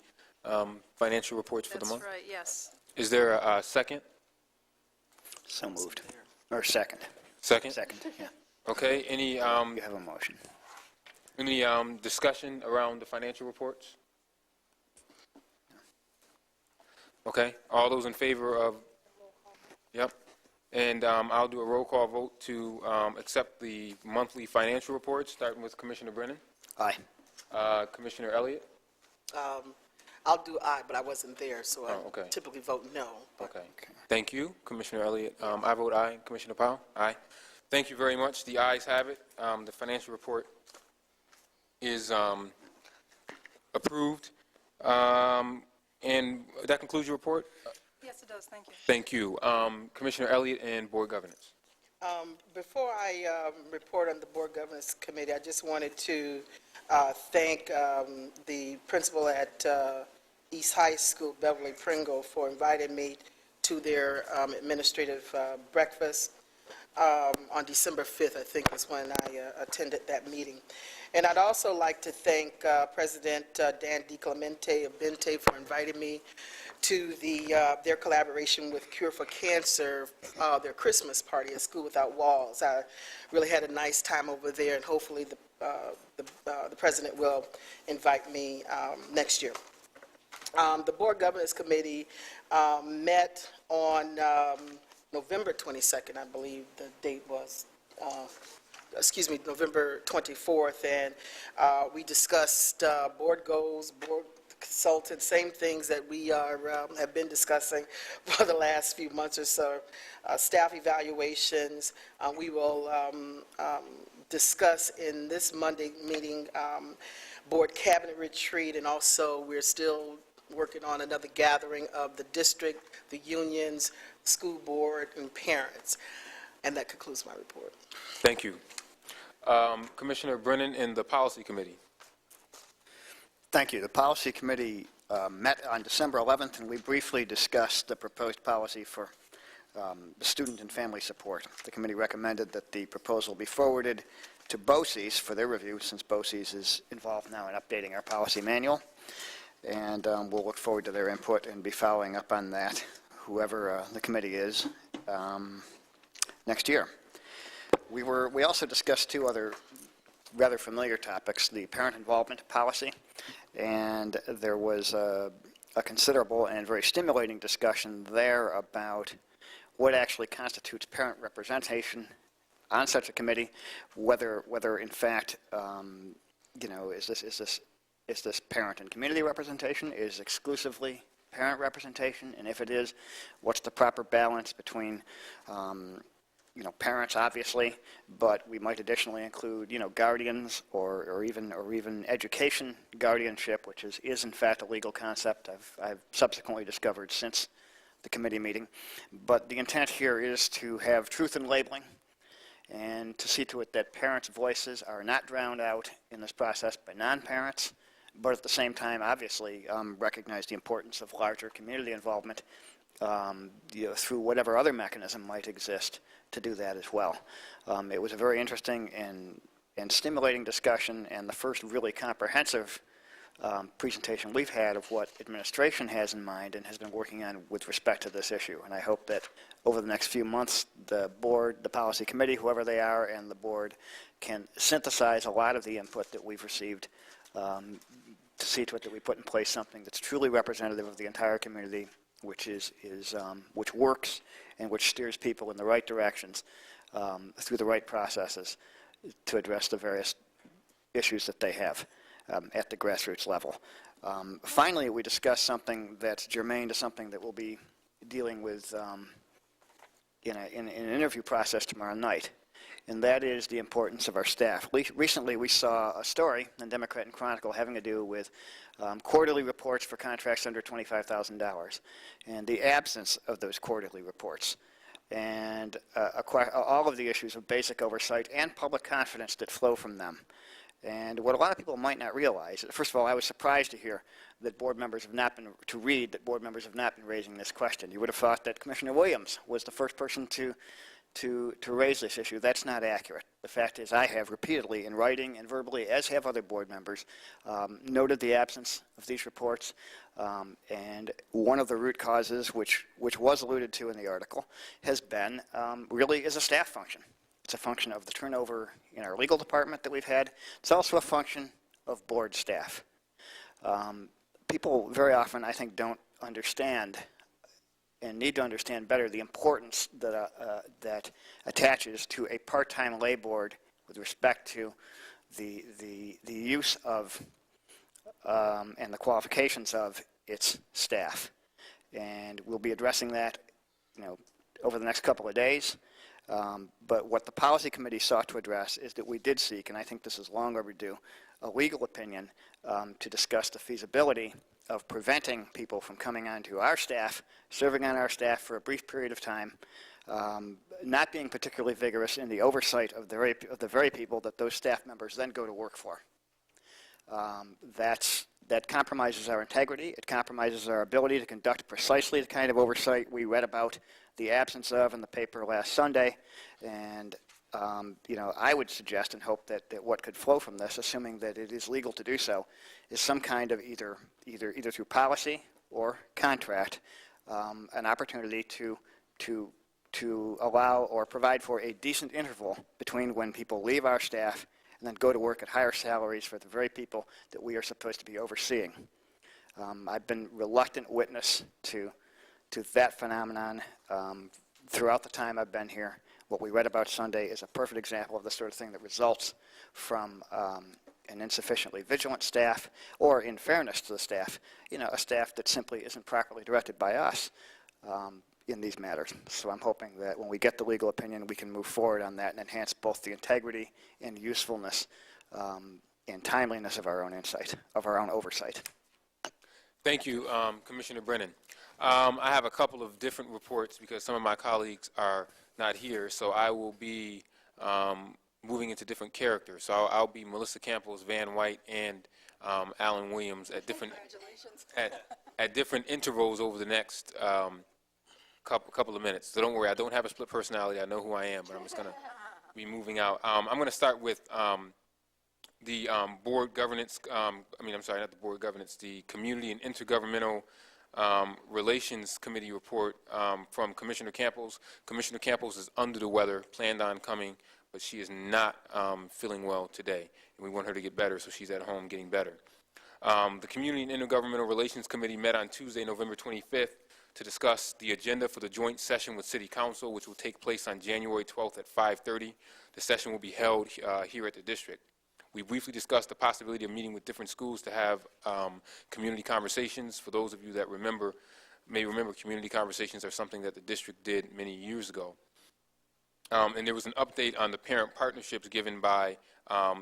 Speaker 2: financial reports for the month?
Speaker 3: That's right, yes.
Speaker 2: Is there a second?
Speaker 7: So moved. Or second.
Speaker 2: Second?
Speaker 7: Second, yeah.
Speaker 2: Okay, any
Speaker 7: You have a motion.
Speaker 2: discussion around the financial reports? Okay, all those in favor of, yep. And I'll do a roll call vote to accept the monthly financial reports, starting with Commissioner Brennan.
Speaker 7: Aye.
Speaker 2: Commissioner Elliott?
Speaker 8: I'll do aye, but I wasn't there, so I
Speaker 2: okay.
Speaker 8: typically vote no.
Speaker 2: Okay. Thank you, Commissioner Elliott. I vote aye. Commissioner Powell? Aye. Thank you very much. The ayes have it. The financial report is approved. And that concludes your report?
Speaker 3: Yes, it does, thank you.
Speaker 2: Thank you. Commissioner Elliott and Board Governance.
Speaker 8: Before I report on the Board Governance Committee, I just wanted to thank the principal at East High School, Beverly Pringle, for inviting me to their administrative breakfast on December 5th, I think is when I attended that meeting. And I'd also like to thank President Dan DiClemente of Bente for inviting me to their collaboration with Cure for Cancer, their Christmas party at School Without Walls. I really had a nice time over there, and hopefully the president will invite me next year. The Board Governance Committee met on November 22nd, I believe the date was, November 24th, and we discussed board goals, board consultant, same things that we have been discussing for the last few months or so. Staff evaluations, we will discuss in this Monday meeting, board cabinet retreat, and also we're still working on another gathering of the district, the unions, school board, and parents. And that concludes my report.
Speaker 2: Thank you. Commissioner Brennan and the Policy Committee.
Speaker 7: Thank you. The Policy Committee met on December 11th, and we briefly discussed the proposed policy for the student and family support. The committee recommended that the proposal be forwarded to BOCES for their review, since BOCES is involved now in updating our policy manual. And we'll look forward to their input and be following up on that, whoever the committee is, next year. We also discussed two other rather familiar topics, the parent involvement policy, and there was a considerable and very stimulating discussion there about what actually constitutes parent representation on such a committee, whether in fact, is this parent and community representation, is exclusively parent representation, and if it is, what's the proper balance between parents, obviously, but we might additionally include, guardians or even education guardianship, which is in fact a legal concept I've subsequently discovered since the committee meeting. But the intent here is to have truth in labeling and to see to it that parents' voices are not drowned out in this process by non-parents, but at the same time, obviously, recognize the importance of larger community involvement through whatever other mechanism might exist to do that as well. It was a very interesting and stimulating discussion, and the first really comprehensive presentation we've had of what administration has in mind and has been working on with respect to this issue. And I hope that over the next few months, the board, the policy committee, whoever they are, and the board can synthesize a lot of the input that we've received to see to it that we put in place something that's truly representative of the entire community, which which works and which steers people in the right directions through the right processes to address the various issues that they have at the grassroots level. Finally, we discussed something that's germane to something that we'll be dealing with in an interview process tomorrow night, and that is the importance of our staff. Recently, we saw a story in Democrat and Chronicle having to do with quarterly reports for contracts under $25,000 and the absence of those quarterly reports, and all of the issues of basic oversight and public confidence that flow from them. And what a lot of people might not realize, first of all, I was surprised to hear that board members have not been, to read that board members have not been raising this question. You would have thought that Commissioner Williams was the first person to raise this issue. That's not accurate. The fact is I have repeatedly in writing and verbally, as have other board members, noted the absence of these reports. And one of the root causes, which was alluded to in the article, has been really is a staff function. It's a function of the turnover in our legal department that we've had. It's also a function of board staff. People very often, I think, don't understand and need to understand better the importance that attaches to a part-time lay board with respect to the use of and the qualifications of its staff. And we'll be addressing that, over the next couple of days. But what the policy committee sought to address is that we did seek, and I think this is long overdue, a legal opinion to discuss the feasibility of preventing people from coming onto our staff, serving on our staff for a brief period of time, not being particularly vigorous in the oversight of the very people that those staff members then go to work for. That compromises our integrity. It compromises our ability to conduct precisely the kind of oversight we read about the absence of in the paper last Sunday. And I would suggest and hope that what could flow from this, assuming that it is legal to do so, is some kind of either through policy or contract, an opportunity to allow or provide for a decent interval between when people leave our staff and then go to work at higher salaries for the very people that we are supposed to be overseeing. I've been reluctant witness to that phenomenon throughout the time I've been here. What we read about Sunday is a perfect example of the sort of thing that results from and insufficiently vigilant staff, or in fairness to the staff, a staff that simply isn't properly directed by us in these matters. So I'm hoping that when we get the legal opinion, we can move forward on that and enhance both the integrity and usefulness and timeliness of our own insight, of our own oversight.
Speaker 2: Thank you, Commissioner Brennan. I have a couple of different reports because some of my colleagues are not here, so I will be moving into different characters. So I'll be Melissa Campos, Van White, and Alan Williams at different at different intervals over the next couple of minutes. So don't worry, I don't have a split personality. I know who I am, but I'm just going to be moving out. I'm going to start with the board governance, I'm sorry, not the board governance, the Community and Intergovernmental Relations Committee report from Commissioner Campos. Commissioner Campos is under the weather, planned on coming, but she is not feeling well today, and we want her to get better, so she's at home getting better. The Community and Intergovernmental Relations Committee met on Tuesday, November 25th, to discuss the agenda for the joint session with City Council, which will take place on January 12th at 5:30. The session will be held here at the district. We briefly discussed the possibility of meeting with different schools to have community conversations. For those of you that may remember, community conversations are something that the district did many years ago. And there was an update on the parent partnerships given by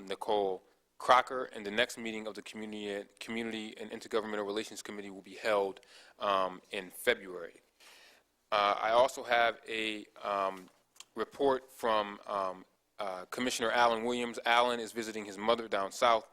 Speaker 2: Nicole Crocker, and the next meeting of the Community and Intergovernmental Relations Committee will be held in February. I also have a report from Commissioner Alan Williams. Alan is visiting his mother down south,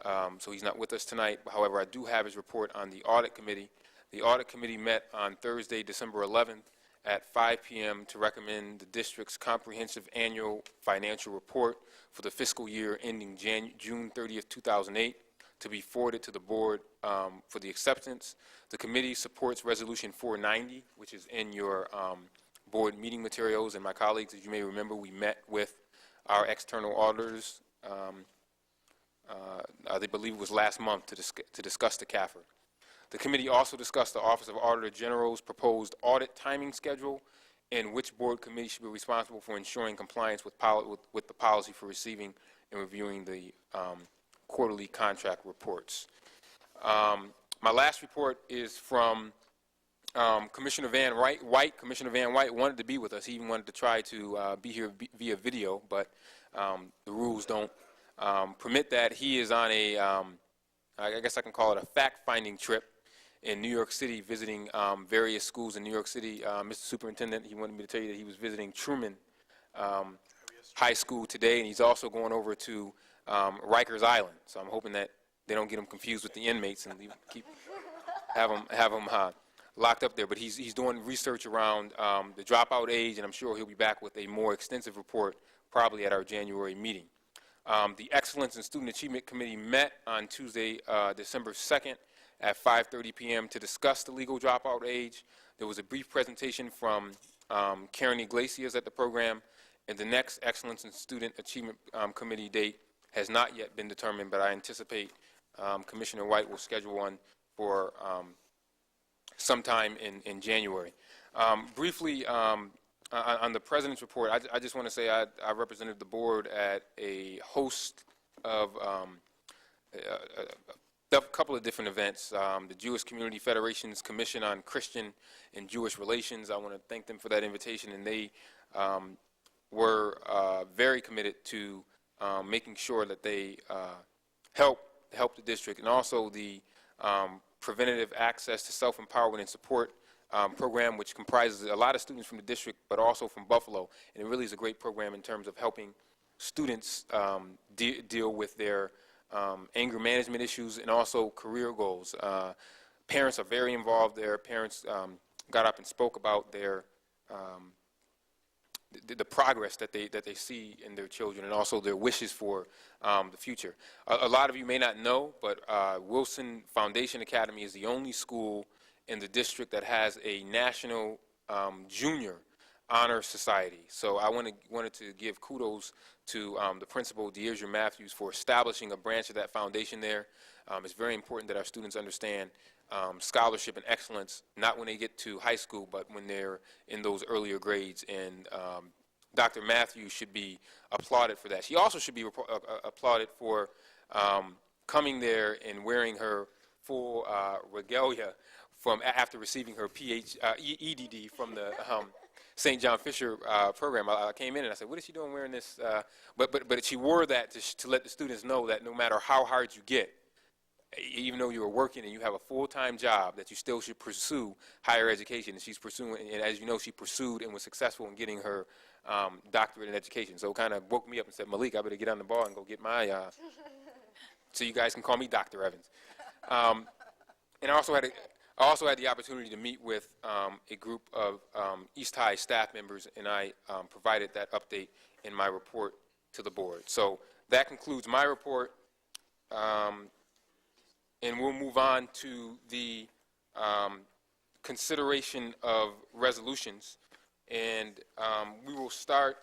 Speaker 2: so he's not with us tonight. However, I do have his report on the Audit Committee. The Audit Committee met on Thursday, December 11th at 5 p.m. to recommend the district's comprehensive annual financial report for the fiscal year ending June 30th, 2008, to be forwarded to the board for the acceptance. The committee supports Resolution 490, which is in your board meeting materials, and my colleagues, as you may remember, we met with our external auditors, I believe it was last month, to discuss the CAFR. The committee also discussed the Office of Auditor General's proposed audit timing schedule and which board committee should be responsible for ensuring compliance with the policy for receiving and reviewing the quarterly contract reports. My last report is from Commissioner Van White. Commissioner Van White wanted to be with us. He even wanted to try to be here via video, but the rules don't permit that. He is on a, I guess I can call it a fact-finding trip in New York City, visiting various schools in New York City. Mr. Superintendent, he wanted me to tell you that he was visiting Truman High School today, and he's also going over to Rikers Island. So I'm hoping that they don't get him confused with the inmates and have him locked up there. But he's doing research around the dropout age, and I'm sure he'll be back with a more extensive report probably at our January meeting. The Excellence in Student Achievement Committee met on Tuesday, December 2nd at 5:30 p.m. to discuss the legal dropout age. There was a brief presentation from Karen Iglesias at the program, and the next Excellence in Student Achievement Committee date has not yet been determined, but I anticipate Commissioner White will schedule one for sometime in January. Briefly, on the President's report, I just want to say I represented the board at a host of a couple of different events. The Jewish Community Federation's Commission on Christian and Jewish Relations, I want to thank them for that invitation, and they were very committed to making sure that they help the district, and also the Preventative Access to Self-Empowerment and Support program, which comprises a lot of students from the district, but also from Buffalo. And it really is a great program in terms of helping students deal with their anger management issues and also career goals. Parents are very involved there. Parents got up and spoke about their the progress that they see in their children, and also their wishes for the future. A lot of you may not know, but Wilson Foundation Academy is the only school in the district that has a national junior honor society. So I wanted to give kudos to the principal, Deidre Matthews, for establishing a branch of that foundation there. It's very important that our students understand scholarship and excellence, not when they get to high school, but when they're in those earlier grades. And Dr. Matthews should be applauded for that. She also should be applauded for coming there and wearing her full regalia from after receiving her EDD from the St. John Fisher program. I came in and I said, "What is she doing wearing this?" But she wore that to let the students know that no matter how hard you get, even though you are working and you have a full-time job, that you still should pursue higher education. And she's pursuing, and as you know, she pursued and was successful in getting her doctorate in education. So it kind of woke me up and said, "Malik, I better get on the ball and go get my." So you guys can call me Dr. Evans. And I also had the opportunity to meet with a group of East High staff members, and I provided that update in my report to the board. So that concludes my report, and we'll move on to the consideration of resolutions, and we will start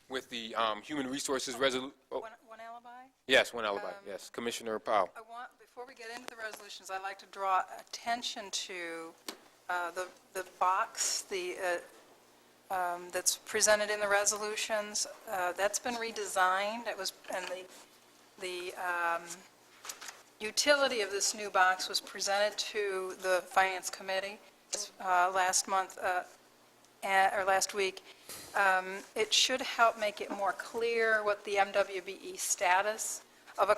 Speaker 2: with the Human Resources resolution. Oh.
Speaker 3: One alibi?
Speaker 2: Yes, one alibi, yes. Commissioner Powell.
Speaker 3: Before we get into the resolutions, I'd like to draw attention to the box that's presented in the resolutions. That's been redesigned. It was, and the utility of this new box was presented to the Finance Committee last month, or last week. It should help make it more clear what the MWBE status of a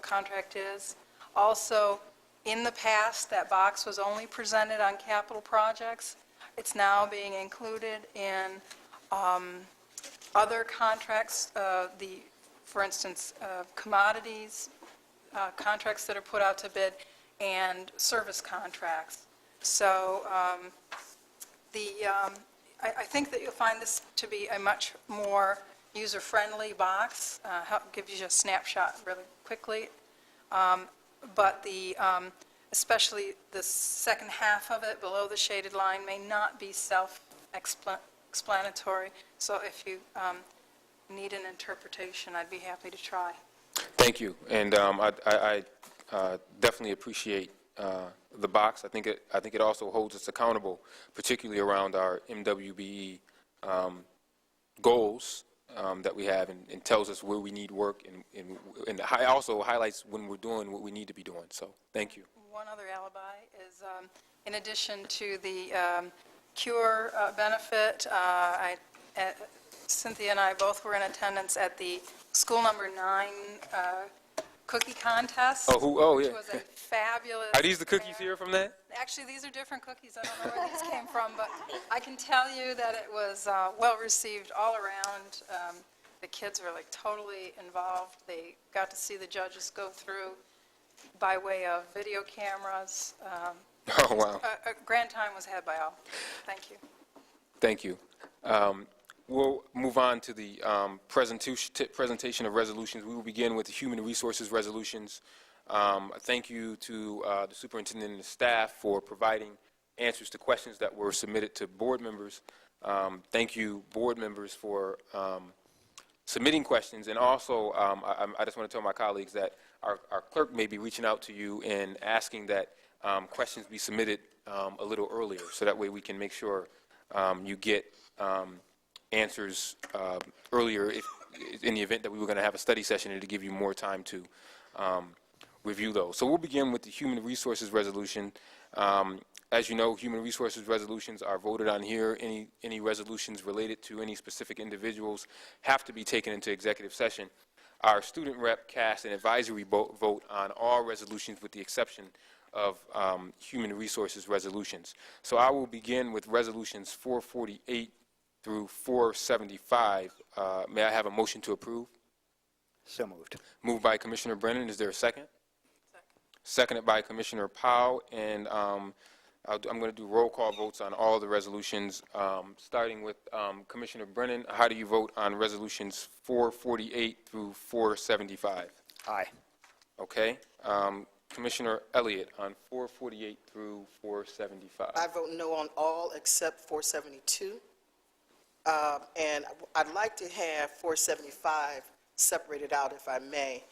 Speaker 3: contract is. Also, in the past, that box was only presented on capital projects. It's now being included in other contracts, for instance, commodities, contracts that are put out to bid, and service contracts. So I think that you'll find this to be a much more user-friendly box. Gives you a snapshot really quickly. But especially the second half of it, below the shaded line, may not be self-explanatory. So if you need an interpretation, I'd be happy to try.
Speaker 2: Thank you, and I definitely appreciate the box. I think it also holds us accountable, particularly around our MWBE goals that we have, and tells us where we need work, and also highlights when we're doing what we need to be doing. So thank you.
Speaker 3: One other alibi is, in addition to the CURE benefit, Cynthia and I both were in attendance at the school number 9 cookie contest.
Speaker 2: Oh, yeah.
Speaker 3: Which was a fabulous.
Speaker 2: Are these the cookies here from that?
Speaker 3: Actually, these are different cookies. I don't know where these came from, but I can tell you that it was well received all around. The kids were like totally involved. They got to see the judges go through by way of video cameras.
Speaker 2: Oh, wow.
Speaker 3: A grand time was had by all. Thank you.
Speaker 2: Thank you. We'll move on to the presentation of resolutions. We will begin with the human resources resolutions. Thank you to the superintendent and the staff for providing answers to questions that were submitted to board members. Thank you, board members, for submitting questions. And also, I just want to tell my colleagues that our clerk may be reaching out to you and asking that questions be submitted a little earlier, so that way we can make sure you get answers earlier in the event that we were going to have a study session and to give you more time to review those. So we'll begin with the human resources resolution. As you know, human resources resolutions are voted on here. Any resolutions related to any specific individuals have to be taken into executive session. Our student rep cast an advisory vote on all resolutions with the exception of human resources resolutions. So I will begin with resolutions 448 through 475. May I have a motion to approve?
Speaker 7: So moved.
Speaker 2: Moved by Commissioner Brennan. Is there a second? Seconded by Commissioner Powell. And I'm going to do roll call votes on all the resolutions, starting with Commissioner Brennan. How do you vote on resolutions 448 through 475?
Speaker 7: Aye.
Speaker 2: Okay. Commissioner Elliott on 448 through 475.
Speaker 8: I vote no on all except 472. And I'd like to have 475 separated out, if I may.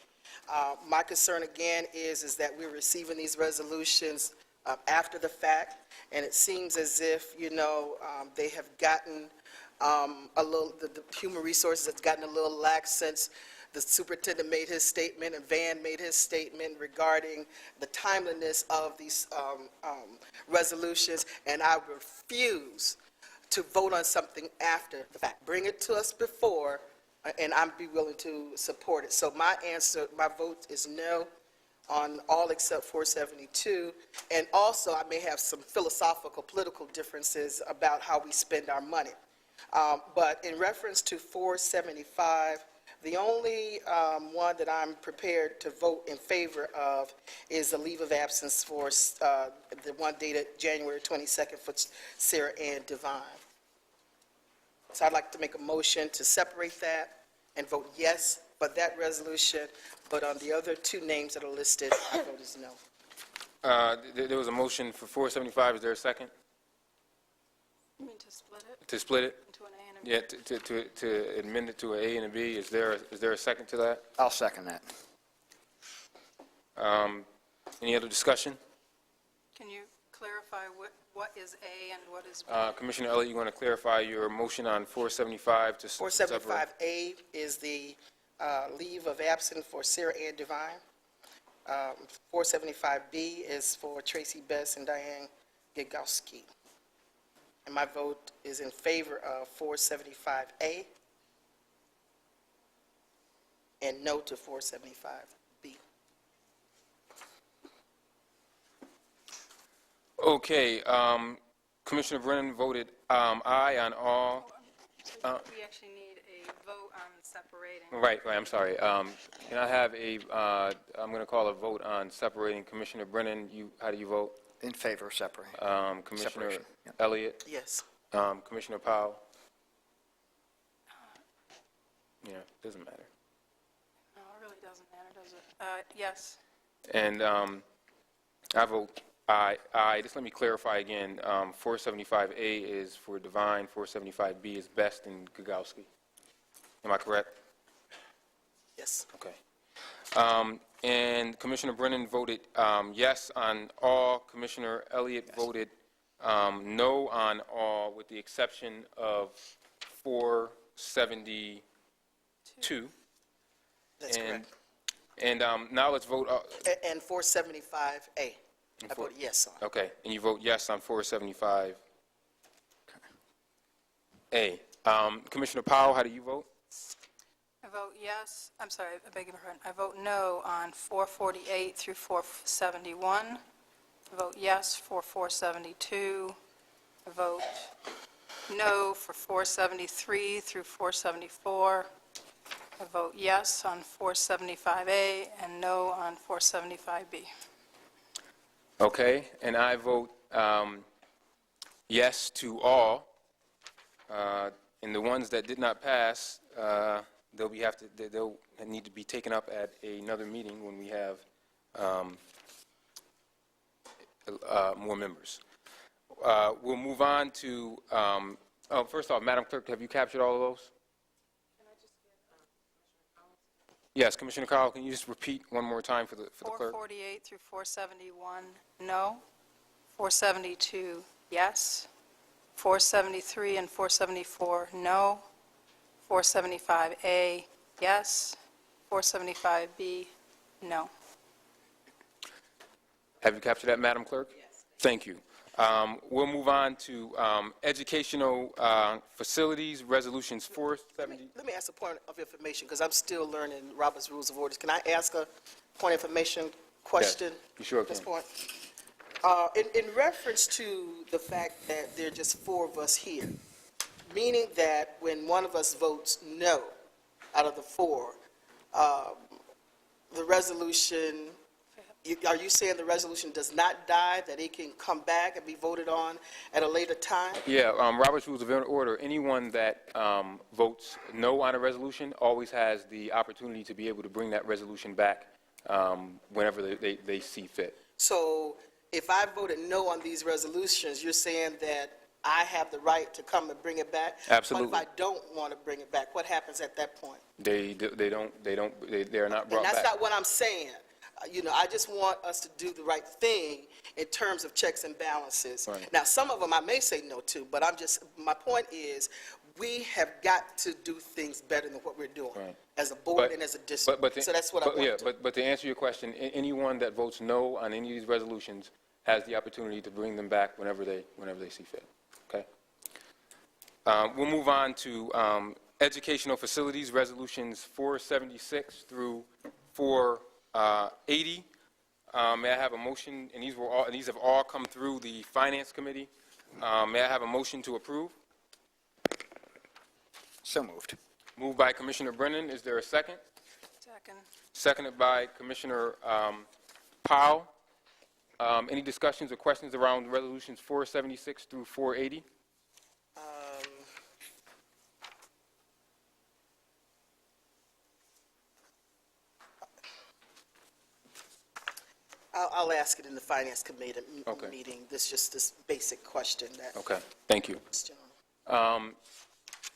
Speaker 8: My concern, again, is that we're receiving these resolutions after the fact, and it seems as if, they have gotten a little, the human resources has gotten a little lax since The superintendent made his statement, and Van made his statement regarding the timeliness of these resolutions, and I refuse to vote on something after the fact. Bring it to us before, and I'd be willing to support it. So my answer, my vote is no on all except 472, and also I may have some philosophical, political differences about how we spend our money. But in reference to 475, the only one that I'm prepared to vote in favor of is a leave of absence for the one dated January 22nd for Sarah Ann Devine. So I'd like to make a motion to separate that and vote yes for that resolution, but on the other two names that are listed, I vote is no.
Speaker 2: There was a motion for 475. Is there a second?
Speaker 3: You mean to split it
Speaker 2: To split it?
Speaker 3: into an A and a B?
Speaker 2: Yeah, to amend it to an A and a B. Is there a second to that?
Speaker 7: I'll second that.
Speaker 2: Any other discussion?
Speaker 3: Can you clarify what is A and what is B?
Speaker 2: Commissioner Elliott, you want to clarify your motion on 475 to separate?
Speaker 8: 475A is the leave of absence for Sarah Ann Devine. 475B is for Tracy Bess and Diane Gagowski. And my vote is in favor of 475A and no to 475B.
Speaker 2: Okay, Commissioner Brennan voted aye on all.
Speaker 3: We actually need a vote on separating.
Speaker 2: Right, I'm sorry. Can I have I'm going to call a vote on separating. Commissioner Brennan, how do you vote?
Speaker 7: In favor of separating.
Speaker 2: Commissioner
Speaker 7: Separation, yeah.
Speaker 2: Elliott?
Speaker 8: Yes.
Speaker 2: Commissioner Powell? Yeah, doesn't matter.
Speaker 3: No, it really doesn't matter, does it? Yes.
Speaker 2: And I vote aye. Just let me clarify again. 475A is for Devine, 475B is Best and Gagowski. Am I correct?
Speaker 8: Yes.
Speaker 2: Okay. And Commissioner Brennan voted yes on all. Commissioner Elliott voted no on all, with the exception of 472.
Speaker 8: That's correct.
Speaker 2: And now let's vote.
Speaker 8: And 475A. I voted yes on.
Speaker 2: Okay, and you vote yes on 475A. Commissioner Powell, how do you vote?
Speaker 3: I vote yes, I'm sorry, I beg your pardon. I vote no on 448 through 471. I vote yes for 472. I vote no for 473 through 474. I vote yes on 475A and no on 475B.
Speaker 2: Okay, and I vote yes to all. And the ones that did not pass, they'll need to be taken up at another meeting when we have more members. We'll move on to, first off, Madam Clerk, have you captured all of those? Yes, Commissioner Cowell, can you just repeat one more time for the clerk?
Speaker 3: 448 through 471, no. 472, yes. 473 and 474, no. 475A, yes. 475B, no.
Speaker 2: Have you captured that, Madam Clerk? Yes. Thank you. We'll move on to educational facilities, resolutions 470.
Speaker 8: Let me ask a point of information, because I'm still learning Robert's Rules of Orders. Can I ask a point of information question?
Speaker 2: Yes, you sure
Speaker 8: at this
Speaker 2: can.
Speaker 8: point? In reference to the fact that there are just four of us here, meaning that when one of us votes no out of the four, the resolution, are you saying the resolution does not die, that it can come back and be voted on at a later time?
Speaker 2: Yeah, Robert's Rules of Order, anyone that votes no on a resolution always has the opportunity to be able to bring that resolution back whenever they see fit.
Speaker 8: So if I voted no on these resolutions, you're saying that I have the right to come and bring it back?
Speaker 2: Absolutely.
Speaker 8: But if I don't want to bring it back, what happens at that point?
Speaker 2: They're not brought
Speaker 8: And that's
Speaker 2: back.
Speaker 8: not what I'm saying. I just want us to do the right thing in terms of checks and balances.
Speaker 2: Right.
Speaker 8: Now, some of them I may say no to, but my point is, we have got to do things better than what we're doing.
Speaker 2: Right.
Speaker 8: as a board and as a district. So that's what I want to.
Speaker 2: But to answer your question, anyone that votes no on any of these resolutions has the opportunity to bring them back whenever they see fit. Okay? We'll move on to educational facilities, resolutions 476 through 480. May I have a motion? And these have all come through the Finance Committee. May I have a motion to approve?
Speaker 7: So moved.
Speaker 2: Moved by Commissioner Brennan. Is there a second?
Speaker 3: Second.
Speaker 2: Seconded by Commissioner Powell. Any discussions or questions around resolutions 476 through 480?
Speaker 8: I'll ask it in the Finance Committee
Speaker 2: Okay.
Speaker 8: meeting. This is just this basic question that.
Speaker 2: Okay, thank you.
Speaker 8: This gentleman.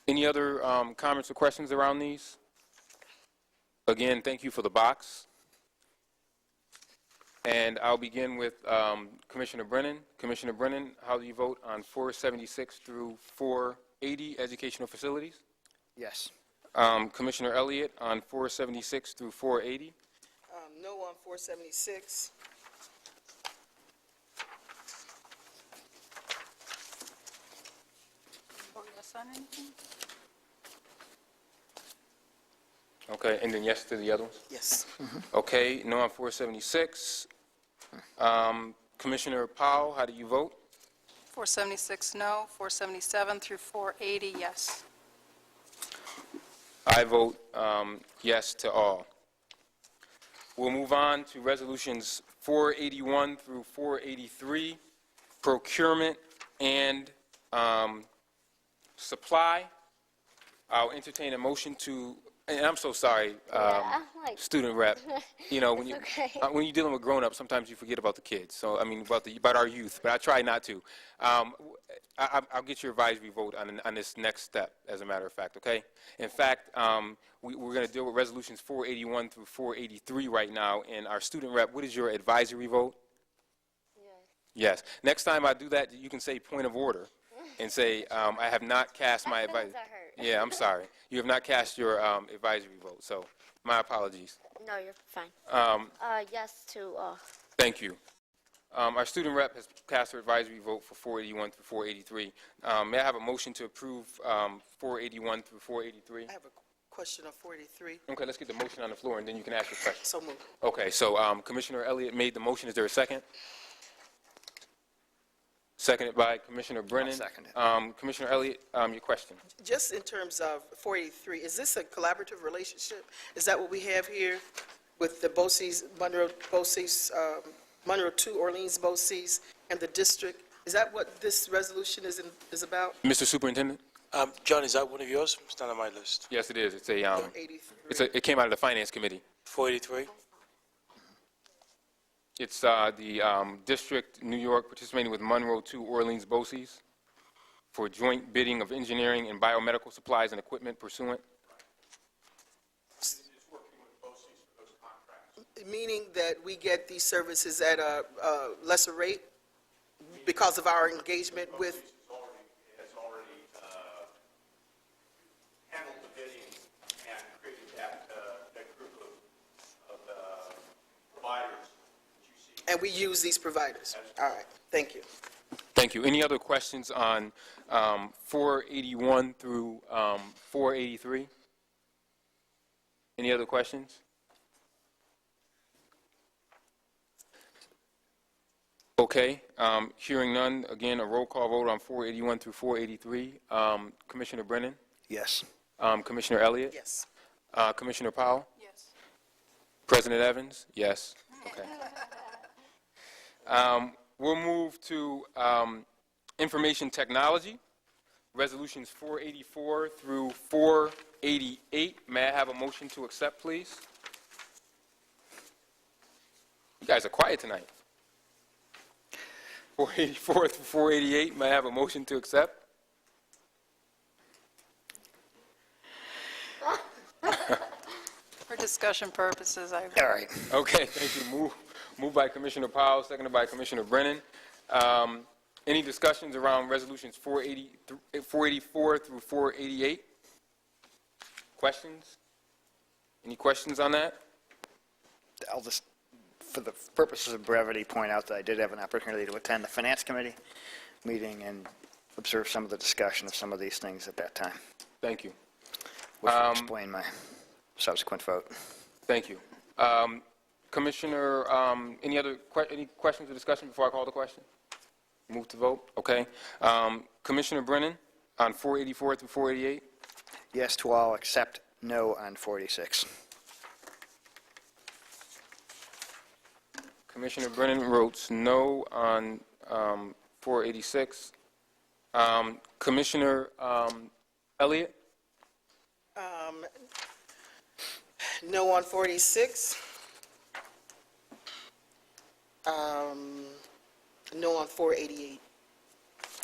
Speaker 2: Any other comments or questions around these? Again, thank you for the box. And I'll begin with Commissioner Brennan. Commissioner Brennan, how do you vote on 476 through 480 educational facilities?
Speaker 7: Yes.
Speaker 2: Commissioner Elliott on 476 through 480?
Speaker 8: No on 476.
Speaker 3: Vote yes on anything?
Speaker 2: Okay, and then yes to the other ones?
Speaker 8: Yes.
Speaker 2: Okay, no on 476. Commissioner Powell, how do you vote?
Speaker 3: 476 no, 477 through 480 yes.
Speaker 2: I vote yes to all. We'll move on to resolutions 481 through 483, procurement and supply. I'll entertain a motion to, and I'm so sorry, student rep. You know, when you're dealing with grown-ups, sometimes you forget about the kids. So, I mean, about our youth, but I try not to. I'll get your advisory vote on this next step, as a matter of fact, okay? In fact, we're going to deal with resolutions 481 through 483 right now, and our student rep, what is your advisory vote? Yes. Next time I do that, you can say point of order and say, I have not cast my advisory. Yeah, I'm sorry. You have not cast your advisory vote, so my apologies.
Speaker 4: No, you're fine. Yes to all.
Speaker 2: Thank you. Our student rep has cast her advisory vote for 481 through 483. May I have a motion to approve 481 through 483?
Speaker 8: I have a question on 483.
Speaker 2: Okay, let's get the motion on the floor, and then you can ask your question.
Speaker 8: So moved.
Speaker 2: Okay, so Commissioner Elliott made the motion. Is there a second? Seconded by Commissioner Brennan.
Speaker 7: I'll second it.
Speaker 2: Commissioner Elliott, your question.
Speaker 8: Just in terms of 483, is this a collaborative relationship? Is that what we have here with the BOCES, Monroe 2, Orleans BOCES, and the district? Is that what this resolution is about?
Speaker 2: Mr. Superintendent?
Speaker 5: John, is that one of yours? It's not on my list.
Speaker 2: Yes, it is. It's
Speaker 8: $83.
Speaker 2: it came out of the Finance Committee.
Speaker 5: 483?
Speaker 2: It's the District, New York, participating with Monroe 2, Orleans BOCES for joint bidding of engineering and biomedical supplies and equipment pursuant.
Speaker 8: Meaning that we get these services at a lesser rate because of our engagement with?
Speaker 1: Has already handled the bidding and created that group of providers that you see.
Speaker 8: And we use these providers. All right, thank you.
Speaker 2: Thank you. Any other questions on 481 through 483? Any other questions? Okay, hearing none, again, a roll call vote on 481 through 483. Commissioner Brennan?
Speaker 7: Yes.
Speaker 2: Commissioner Elliott?
Speaker 8: Yes.
Speaker 2: Commissioner Powell?
Speaker 3: Yes.
Speaker 2: President Evans? Yes. Okay. We'll move to information technology, resolutions 484 through 488. May I have a motion to accept, please? You guys are quiet tonight. 484 through 488, may I have a motion to accept?
Speaker 3: For discussion purposes, I
Speaker 7: All right.
Speaker 2: Okay, thank you. Moved by Commissioner Powell, seconded by Commissioner Brennan. Any discussions around resolutions 484 through 488? Questions? Any questions on that?
Speaker 7: I'll just, for the purposes of brevity, point out that I did have an opportunity to attend the Finance Committee meeting and observe some of the discussion of some of these things at that time,
Speaker 2: Thank you.
Speaker 7: which will explain my subsequent vote.
Speaker 2: Thank you. Commissioner, any questions or discussion before I call the question? Move to vote? Okay. Commissioner Brennan on 484 through 488?
Speaker 7: Yes to all, except no on 486.
Speaker 2: Commissioner Brennan votes no on 486. Commissioner Elliott?
Speaker 8: No on 46. No on 488.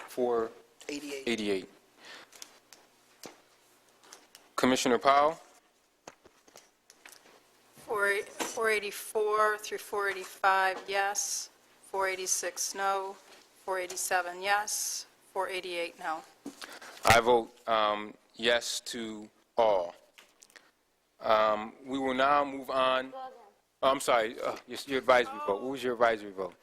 Speaker 2: 488. Commissioner Powell?
Speaker 3: 484 through 485, yes. 486, no. 487, yes. 488, no.
Speaker 2: I vote yes to all. We will now move on. Oh, I'm sorry, your advisory vote. What was your advisory vote?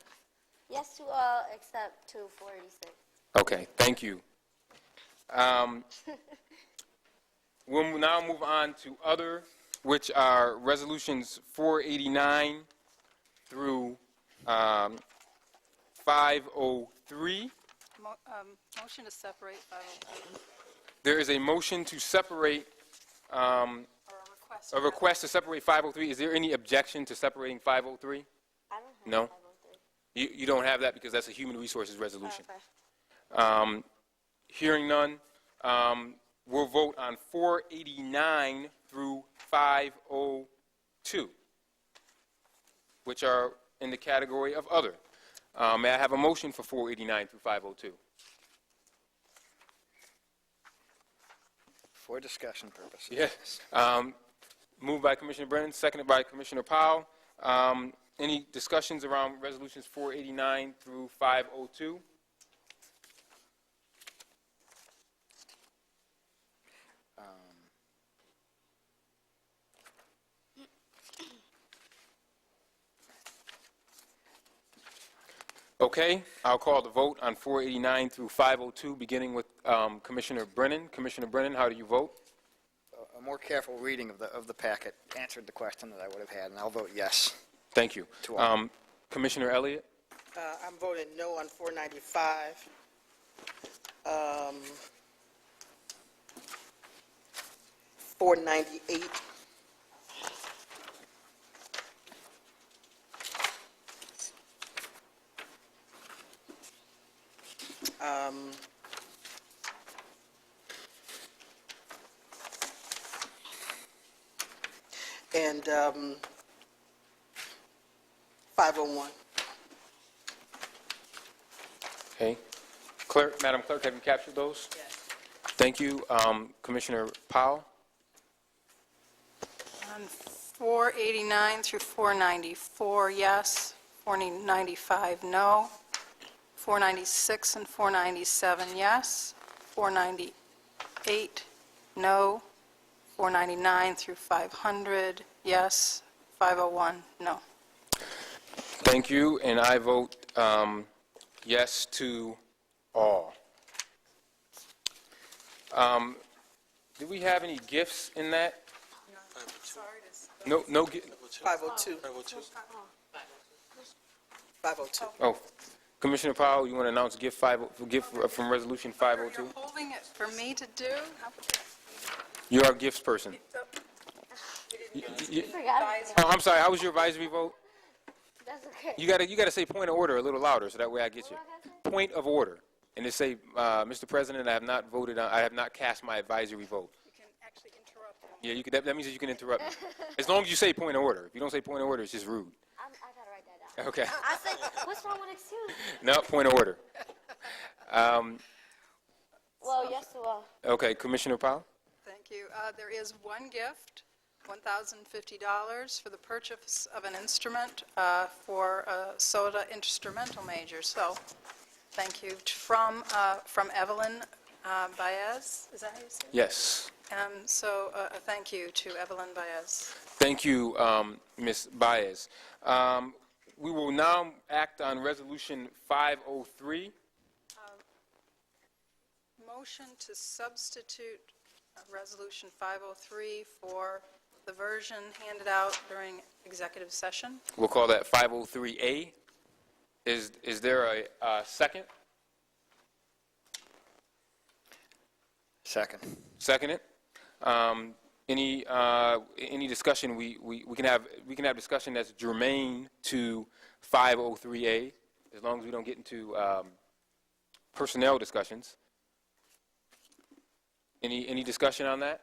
Speaker 4: Yes to all except to 486.
Speaker 2: Okay, thank you. We'll now move on to other, which are resolutions 489 through 503.
Speaker 3: Motion to separate 503.
Speaker 2: There is a motion to separate, a request to separate 503. Is there any objection to separating 503?
Speaker 4: I don't have
Speaker 2: No?
Speaker 4: 503.
Speaker 2: You don't have that because that's a human resources resolution.
Speaker 4: Okay.
Speaker 2: Hearing none, we'll vote on 489 through 502, which are in the category of other. May I have a motion for 489 through 502?
Speaker 7: For discussion purposes.
Speaker 2: Yes. Moved by Commissioner Brennan, seconded by Commissioner Powell. Any discussions around resolutions 489 through 502? Okay, I'll call the vote on 489 through 502, beginning with Commissioner Brennan. Commissioner Brennan, how do you vote?
Speaker 7: A more careful reading of the packet answered the question that I would have had, and I'll vote yes.
Speaker 2: Thank you.
Speaker 7: To all.
Speaker 2: Commissioner Elliott?
Speaker 8: I'm voting no on 495. 498. And 501.
Speaker 2: Okay. Madam Clerk, have you captured those? Yes. Thank you. Commissioner Powell?
Speaker 3: On 489 through 494, yes. 495, no. 496 and 497, yes. 498, no. 499 through 500, yes. 501, no.
Speaker 2: Thank you, and I vote yes to all. Do we have any gifts in that? No, no.
Speaker 8: 502. 502.
Speaker 2: Oh, Commissioner Powell, you want to announce gift from Resolution 502?
Speaker 3: You're holding it for me to do?
Speaker 2: You are a gifts person. Oh, I'm sorry. How was your advisory vote?
Speaker 4: That's okay.
Speaker 2: You gotta say point of order a little louder, so that way I get you. Point of order, and it say, Mr. President, I have not voted on. I have not cast my advisory vote.
Speaker 3: You can actually interrupt him.
Speaker 2: Yeah, you could. That means that you can interrupt me. As long as you say point of order. If you don't say point of order, it's just rude.
Speaker 4: I gotta write that down.
Speaker 2: Okay.
Speaker 4: I said, what's wrong with excuse?
Speaker 2: No, point of order.
Speaker 4: Well, yes to all.
Speaker 2: Okay, Commissioner Powell.
Speaker 3: Thank you. There is one gift, $1,050 for the purchase of an instrument for a soda instrumental major. So, thank you. From Evelyn Baez, is that how you say it?
Speaker 2: Yes.
Speaker 3: So a thank you to Evelyn Baez.
Speaker 2: Thank you, Ms. Baez. We will now act on Resolution 503.
Speaker 3: Motion to substitute Resolution 503 for the version handed out during executive session.
Speaker 2: We'll call that 503A. Is there a second?
Speaker 7: Second.
Speaker 2: Second it. Any discussion? We can have discussion that's germane to 503A, as long as we don't get into personnel discussions. Any discussion on that?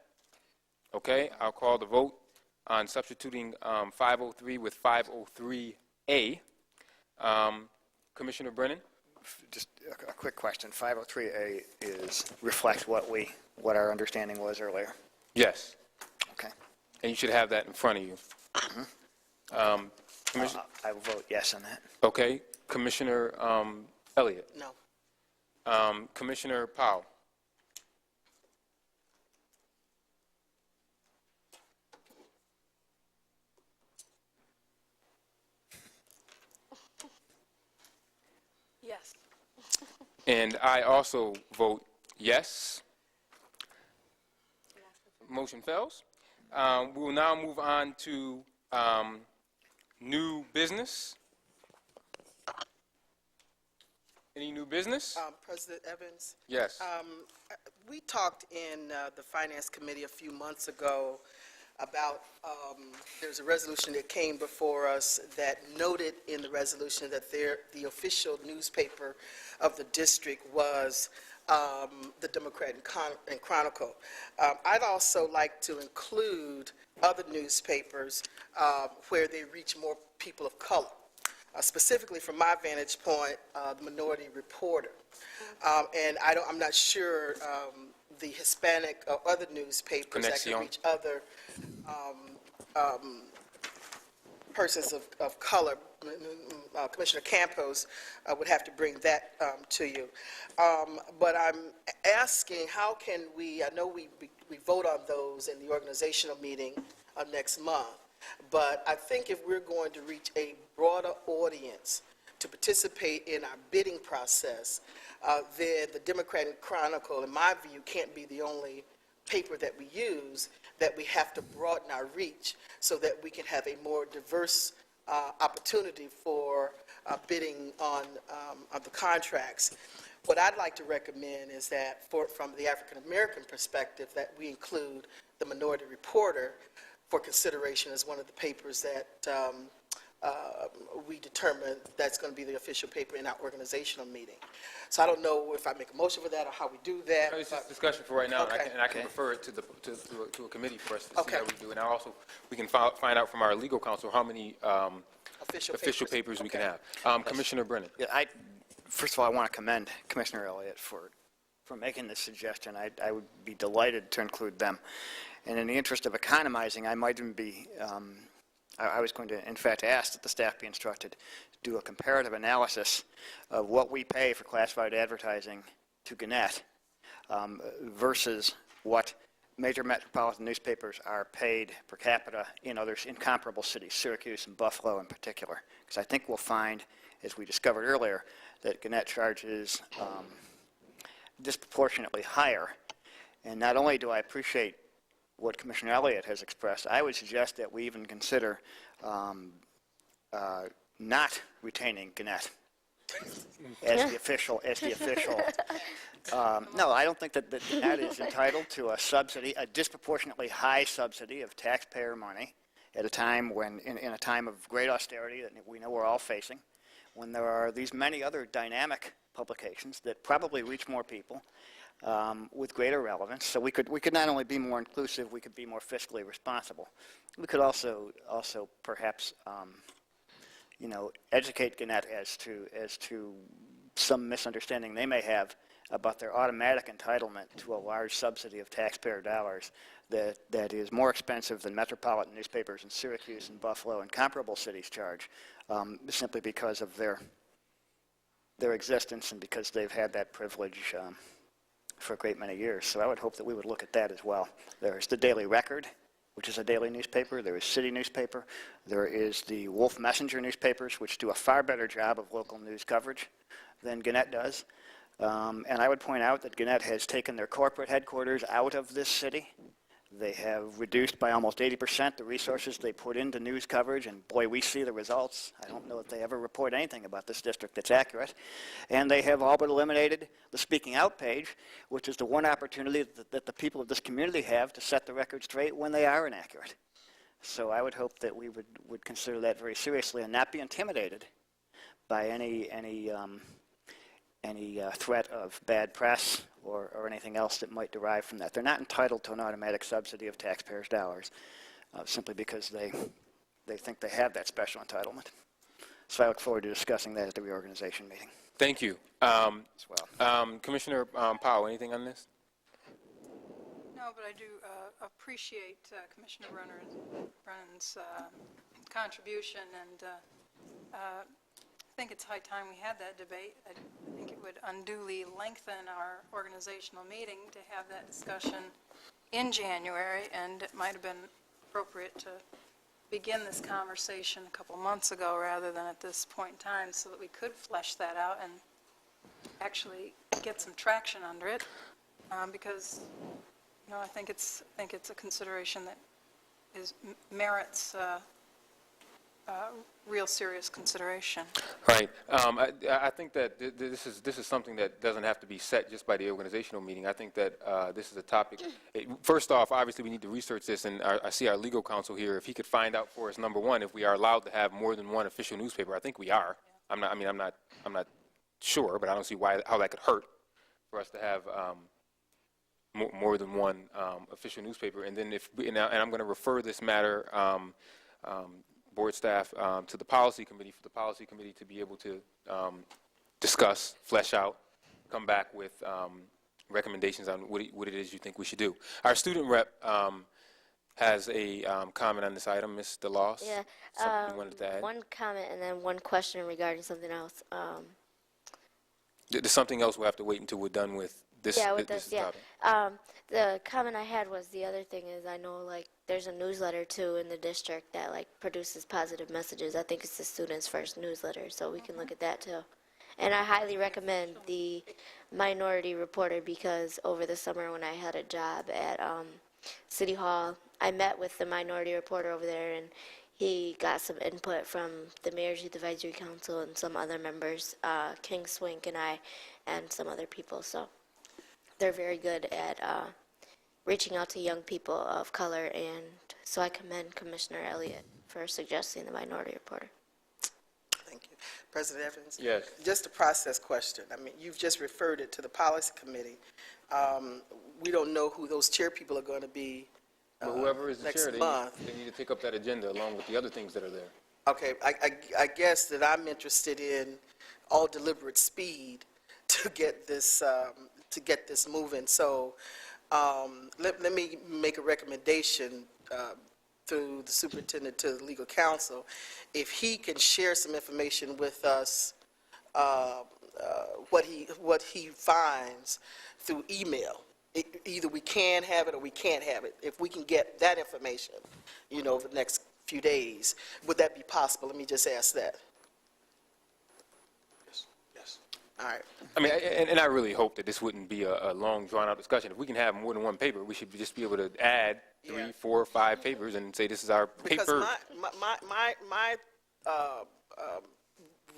Speaker 2: Okay, I'll call the vote on substituting 503 with 503A. Commissioner Brennan?
Speaker 7: Just a quick question. 503A reflects what our understanding was earlier.
Speaker 2: Yes.
Speaker 7: Okay.
Speaker 2: And you should have that in front of you.
Speaker 7: I will vote yes on that.
Speaker 2: Okay. Commissioner Elliott?
Speaker 8: No.
Speaker 2: Commissioner Powell?
Speaker 3: Yes.
Speaker 2: And I also vote yes. Motion fails. We will now move on to new business. Any new business?
Speaker 8: President Evans?
Speaker 2: Yes.
Speaker 8: We talked in the Finance Committee a few months ago about, there's a resolution that came before us that noted in the resolution that the official newspaper of the district was the Democrat and Chronicle. I'd also like to include other newspapers where they reach more people of color. Specifically from my vantage point, the Minority Reporter. And I'm not sure the Hispanic or other newspapers that can reach other persons of color. Commissioner Campos would have to bring that to you. But I'm asking, how can we, I know we vote on those in the organizational meeting next month, but I think if we're going to reach a broader audience to participate in our bidding process, then the Democratic Chronicle, in my view, can't be the only paper that we use, that we have to broaden our reach so that we can have a more diverse opportunity for bidding on the contracts. What I'd like to recommend is that from the African American perspective, that we include the Minority Reporter for consideration as one of the papers that we determine that's going to be the official paper in our organizational meeting. So I don't know if I make a motion for that or how we do that.
Speaker 2: It's just discussion for right now,
Speaker 8: Okay.
Speaker 2: and I can refer it to a committee for us to see how we do. And we can find out from our legal counsel how many official papers we can have. Commissioner Brennan.
Speaker 7: Yeah, first of all, I want to commend Commissioner Elliott for making this suggestion. I would be delighted to include them. And in the interest of economizing, I might even be, I was going to, in fact, ask that the staff be instructed to do a comparative analysis of what we pay for classified advertising to Gannett versus what major metropolitan newspapers are paid per capita in comparable cities, Syracuse and Buffalo in particular. Because I think we'll find, as we discovered earlier, that Gannett charges disproportionately higher. And not only do I appreciate what Commissioner Elliott has expressed, I would suggest that we even consider not retaining Gannett as the official. No, I don't think that Gannett is entitled to a subsidy, a disproportionately high subsidy of taxpayer money at a time when, in a time of great austerity that we know we're all facing, when there are these many other dynamic publications that probably reach more people with greater relevance. So we could not only be more inclusive, we could be more fiscally responsible. We could also perhaps educate Gannett as to some misunderstanding they may have about their automatic entitlement to a large subsidy of taxpayer dollars that is more expensive than metropolitan newspapers in Syracuse and Buffalo and comparable cities charge, simply because of their existence and because they've had that privilege for a great many years. So I would hope that we would look at that as well. There's the Daily Record, which is a daily newspaper. There is City Newspaper. There is the Wolf Messenger newspapers, which do a far better job of local news coverage than Gannett does. And I would point out that Gannett has taken their corporate headquarters out of this city. They have reduced by almost 80% the resources they put into news coverage, and boy, we see the results. I don't know if they ever report anything about this district that's accurate. And they have all but eliminated the Speaking Out page, which is the one opportunity that the people of this community have to set the record straight when they are inaccurate. So I would hope that we would consider that very seriously and not be intimidated by any threat of bad press or anything else that might derive from that. They're not entitled to an automatic subsidy of taxpayers' dollars simply because they think they have that special entitlement. So I look forward to discussing that at the reorganization meeting.
Speaker 2: Thank you.
Speaker 7: As well.
Speaker 2: Commissioner Powell, anything on this?
Speaker 3: No, but I do appreciate Commissioner Brennan's contribution, and I think it's high time we had that debate. I think it would unduly lengthen our organizational meeting to have that discussion in January, and it might have been appropriate to begin this conversation a couple months ago rather than at this point in time, so that we could flesh that out and actually get some traction under it, because I think it's a consideration that merits real serious consideration.
Speaker 2: Right. I think that this is something that doesn't have to be set just by the organizational meeting. I think that this is a topic. First off, obviously, we need to research this, and I see our legal counsel here. If he could find out for us, number one, if we are allowed to have more than one official newspaper. I think we are. I'm not sure, but I don't see how that could hurt for us to have more than one official newspaper. And then and I'm going to refer this matter. Board staff to the policy committee for the policy committee to be able to discuss, flesh out, come back with recommendations on what it is you think we should do. Our student rep has a comment on this item, Ms. DeLoss.
Speaker 4: Yeah,
Speaker 2: Something you wanted to add?
Speaker 4: one comment and then one question regarding something else.
Speaker 2: There's something else we'll have to wait until we're done with this.
Speaker 4: Yeah, with
Speaker 2: this
Speaker 4: this, yeah.
Speaker 2: topic.
Speaker 4: The comment I had was the other thing is I know there's a newsletter too in the district that produces positive messages. I think it's the Students First newsletter, so we can look at that too. And I highly recommend the Minority Reporter because over the summer when I had a job at City Hall, I met with the Minority Reporter over there, and he got some input from the Mayor's Youth Advisory Council and some other members, King Swink and I, and some other people. So they're very good at reaching out to young people of color, and so I commend Commissioner Elliott for suggesting the Minority Reporter.
Speaker 8: Thank you. President Evans?
Speaker 2: Yes.
Speaker 8: Just a process question. I mean, you've just referred it to the policy committee. We don't know who those chair people are going to be
Speaker 2: But whoever is the
Speaker 8: next
Speaker 2: chair,
Speaker 8: month.
Speaker 2: they need to take up that agenda along with the other things that are there.
Speaker 8: Okay, I guess that I'm interested in all deliberate speed to get this moving. So let me make a recommendation through the superintendent to the legal counsel. If he can share some information with us, what he finds through email. Either we can have it or we can't have it. If we can get that information, over the next few days, would that be possible? Let me just ask that.
Speaker 5: Yes.
Speaker 8: All right.
Speaker 2: I mean, and I really hope that this wouldn't be a long, drawn-out discussion. If we can have more than one paper, we should just be able to add 3, 4, 5 papers and say this is our
Speaker 8: Because
Speaker 2: paper.
Speaker 8: my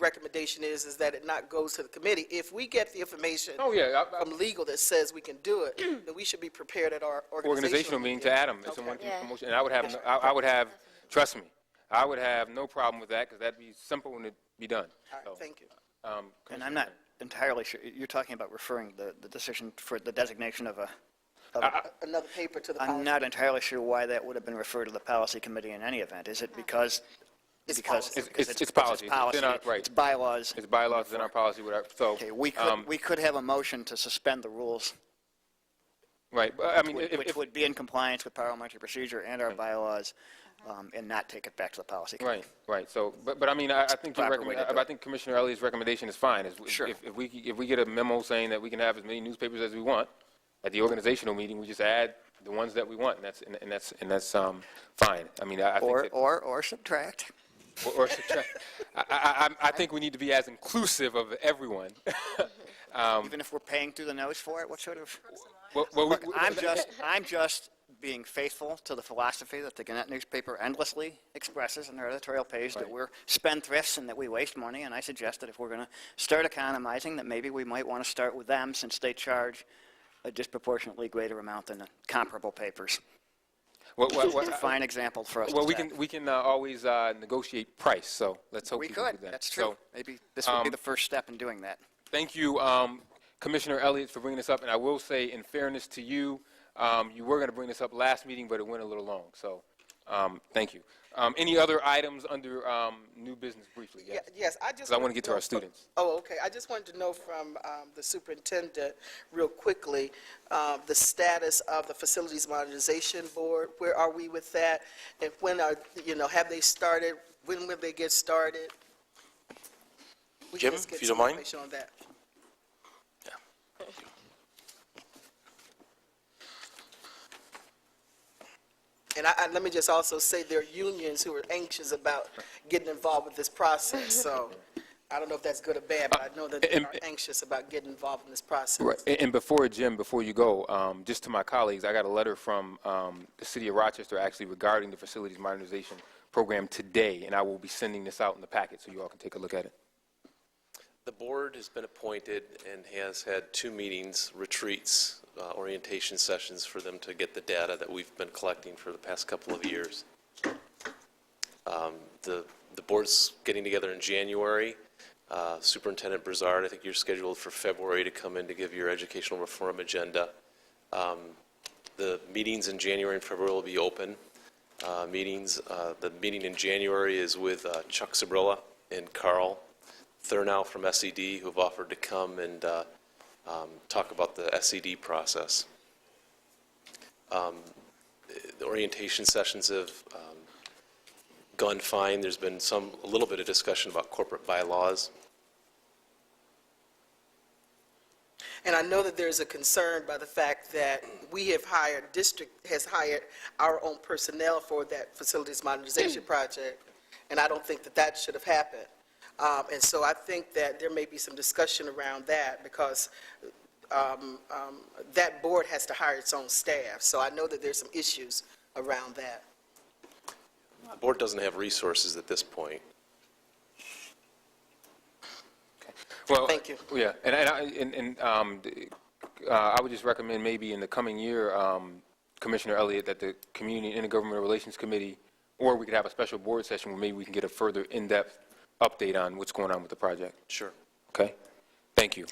Speaker 8: recommendation is that it not goes to the committee. If we get the information from legal that says we can do it, then we should be prepared at our
Speaker 2: organizational meeting to add them. It's a one-piece promotion. And I would have, trust me, I would have no problem with that because that'd be simple and it'd be done.
Speaker 8: All right, thank you.
Speaker 7: And I'm not entirely sure, you're talking about referring the decision for the designation of
Speaker 8: Another paper to the
Speaker 7: I'm
Speaker 8: policy.
Speaker 7: not entirely sure why that would have been referred to the policy committee in any event. Is it because
Speaker 8: It's
Speaker 2: It's
Speaker 7: It's
Speaker 2: policy.
Speaker 7: policy.
Speaker 2: Right.
Speaker 7: It's bylaws.
Speaker 2: It's bylaws, it's in our policy, so.
Speaker 7: Okay, we could have a motion to suspend the rules,
Speaker 2: Right, I mean,
Speaker 7: which would be in compliance with parliamentary procedure and our bylaws, and not take it back to the policy committee.
Speaker 2: Right, so, but I mean, I think
Speaker 7: Proper way to do
Speaker 2: I think Commissioner Elliott's recommendation is fine.
Speaker 7: Sure.
Speaker 2: If we get a memo saying that we can have as many newspapers as we want, at the organizational meeting, we just add the ones that we want, and that's fine. I mean, I think that,
Speaker 7: Or subtract.
Speaker 2: or subtract. I think we need to be as inclusive of everyone.
Speaker 7: Even if we're paying through the nose for it, what sort of?
Speaker 2: Well,
Speaker 7: Look, I'm just being faithful to the philosophy that the Gannett newspaper endlessly expresses in their editorial page, that we're spendthrifts and that we waste money, and I suggest that if we're going to start economizing, that maybe we might want to start with them, since they charge a disproportionately greater amount than the comparable papers. It's a fine example for us
Speaker 2: Well,
Speaker 7: to
Speaker 2: we can always negotiate price, so let's hope
Speaker 7: We
Speaker 2: can
Speaker 7: could,
Speaker 2: do that.
Speaker 7: that's true.
Speaker 2: So,
Speaker 7: Maybe this would be the first step in doing that.
Speaker 2: thank you, Commissioner Elliott, for bringing this up, and I will say, in fairness to you, you were going to bring this up last meeting, but it went a little long, so thank you. Any other items under new business briefly? Yes,
Speaker 8: Yes, I just.
Speaker 2: 'Cause I want to get to
Speaker 8: know
Speaker 2: our
Speaker 8: from-
Speaker 2: students.
Speaker 8: Oh, okay. I just wanted to know from the superintendent, real quickly, the status of the Facilities Modernization Board. Where are we with that? And when have they started? When will they get started? We can
Speaker 5: Jim,
Speaker 8: just get
Speaker 5: if you
Speaker 8: some
Speaker 5: don't mind?
Speaker 8: information on that. And let me just also say there are unions who are anxious about getting involved with this process. So I don't know if that's good or bad, but I know that they are anxious about getting involved in this process.
Speaker 2: Right. And before, Jim, before you go, just to my colleagues, I got a letter from the city of Rochester actually regarding the facilities modernization program today, and I will be sending this out in the packet so you all can take a look at it.
Speaker 17: The board has been appointed and has had 2 meetings, retreats, orientation sessions for them to get the data that we've been collecting for the past couple of years. The board's getting together in January. Superintendent Brizard, I think you're scheduled for February to come in to give your educational reform agenda. The meetings in January and February will be open meetings. The meeting in January is with Chuck Sabrilla and Carl Thurnow from SED, who have offered to come and talk about the SED process. The orientation sessions have gone fine. There's been a little bit of discussion about corporate bylaws.
Speaker 8: And I know that there's a concern by the fact that district has hired our own personnel for that facilities modernization project, and I don't think that that should have happened. And so I think that there may be some discussion around that, because that board has to hire its own staff. So I know that there's some issues around that.
Speaker 17: The board doesn't have resources at this point.
Speaker 2: Well,
Speaker 8: Thank you.
Speaker 2: Yeah, and I would just recommend maybe in the coming year, Commissioner Elliott, that the Community and Intergovernmental Relations Committee, or we could have a special board session where maybe we can get a further in-depth update on what's going on with the project.
Speaker 17: Sure.
Speaker 2: Okay? Thank you.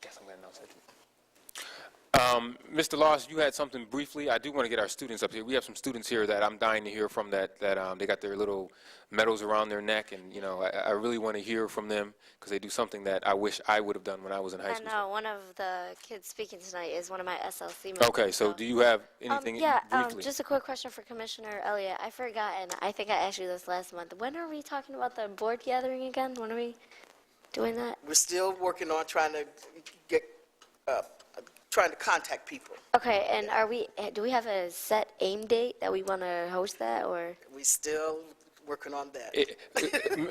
Speaker 2: Guess I'm going to announce that. Mr. Loss, you had something briefly. I do want to get our students up here. We have some students here that I'm dying to hear from that they got their little medals around their neck, and, you know, I really want to hear from them because they do something that I wish I would have done when I was in high school.
Speaker 4: I know, one of the kids speaking tonight is one of my SLC members.
Speaker 2: Okay, so do you have anything briefly?
Speaker 4: Just a quick question for Commissioner Elliott. I forgot, and I think I asked you this last month. When are we talking about the board gathering again? When are we doing that?
Speaker 8: We're still working on trying to contact people.
Speaker 4: Okay, and do we have a set aim date that we want to host that, or?
Speaker 8: We're still working on that.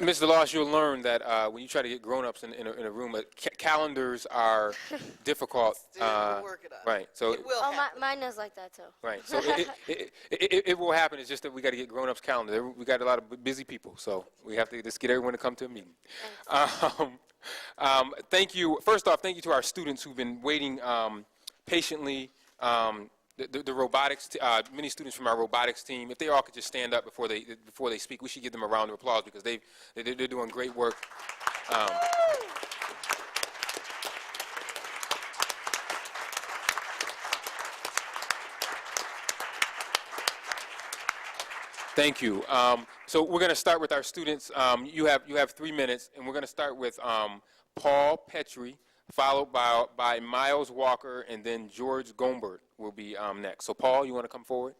Speaker 2: Mr. Loss, you'll learn that when you try to get grown-ups in a room, calendars are difficult.
Speaker 8: Still working on it.
Speaker 2: Right. So
Speaker 8: It will happen.
Speaker 4: Mine is like that too.
Speaker 2: right. So it will happen. It's just that we got to get grown-ups calendar. We got a lot of busy people, so we have to just get everyone to come to a meeting. Thank you. First off, thank you to our students who've been waiting patiently. The robotics, many students from our robotics team, if they all could just stand up before they speak, we should give them a round of applause because they're doing great work. Thank you. So we're going to start with our students. You have 3 minutes, and we're going to start with Paul Petrie, followed by Miles Walker, and then George Gombert will be next. So Paul, you want to come forward?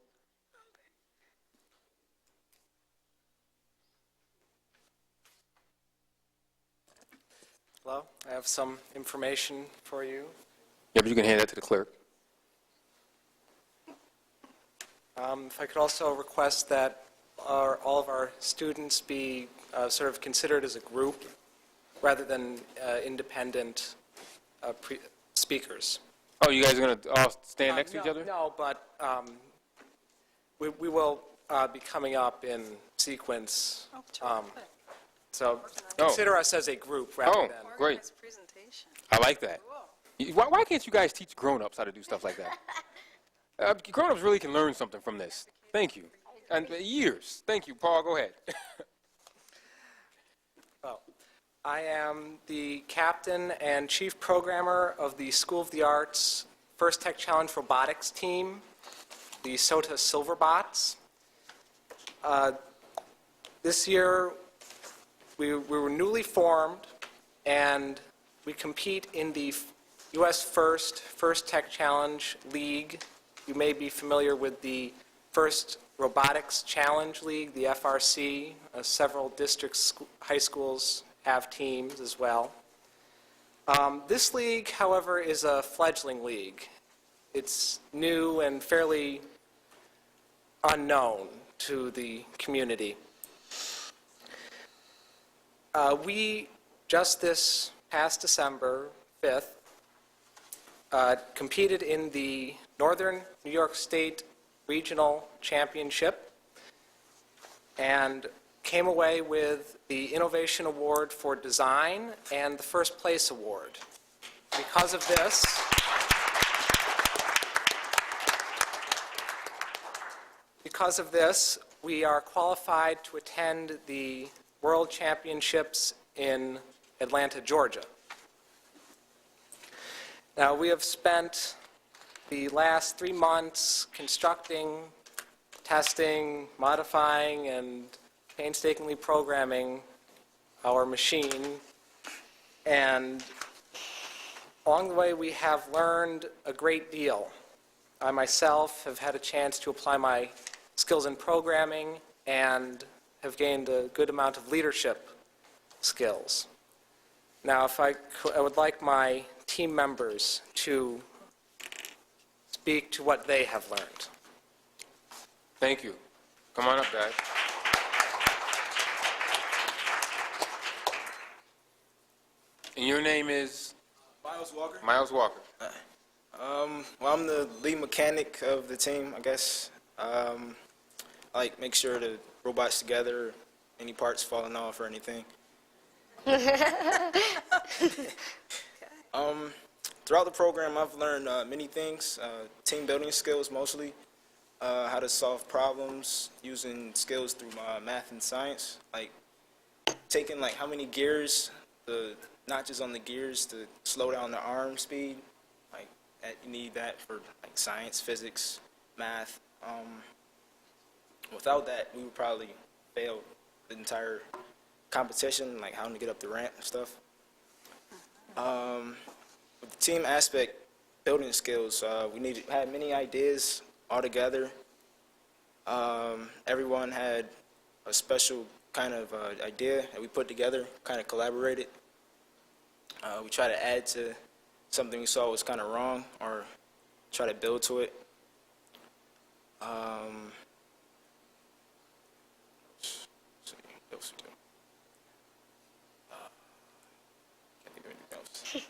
Speaker 12: Hello, I have some information for you.
Speaker 2: Yeah, but you can hand that to the clerk.
Speaker 12: If I could also request that all of our students be sort of considered as a group rather than independent speakers.
Speaker 2: Oh, you guys are going to all stand next to each other?
Speaker 12: No, but we will be coming up in sequence. So consider us as a group rather than...
Speaker 2: Great. I like that. Why can't you guys teach grown-ups how to do stuff like that? Grown-ups really can learn something from this. Thank you. And years. Thank you. Paul, go ahead.
Speaker 12: Well, I am the captain and chief programmer of the School of the Arts First Tech Challenge Robotics team, the SOTA Silverbots. This year, we were newly formed, and we compete in the U.S. First Tech Challenge League. You may be familiar with the First Robotics Challenge League, the FRC. Several districts, high schools have teams as well. This league, however, is a fledgling league. It's new and fairly unknown to the community. We, just this past December 5th, competed in the Northern New York State Regional Championship and came away with the Innovation Award for Design and the First Place Award. Because of this, we are qualified to attend the World Championships in Atlanta, Georgia. Now, we have spent the last 3 months constructing, testing, modifying, and painstakingly programming our machine. And along the way, we have learned a great deal. I myself have had a chance to apply my skills in programming and have gained a good amount of leadership skills. Now, if I would like my team members to speak to what they have learned.
Speaker 2: Thank you. Come on up, guys. And your name is?
Speaker 18: Miles Walker.
Speaker 2: Miles Walker.
Speaker 18: Well, I'm the lead mechanic of the team, I guess. I like make sure the robot's together, any parts falling off or anything. Throughout the program, I've learned many things, team building skills mostly, how to solve problems using skills through math and science, like taking like how many gears, the notches on the gears to slow down the arm speed, like you need that for like science, physics, math. Without that, we would probably fail the entire competition, like how to get up the ramp and stuff. With the team aspect, building skills, we had many ideas all together. Everyone had a special kind of idea that we put together, kind of collaborated. We tried to add to something we saw was kind of wrong or try to build to it. Can't think of anything else.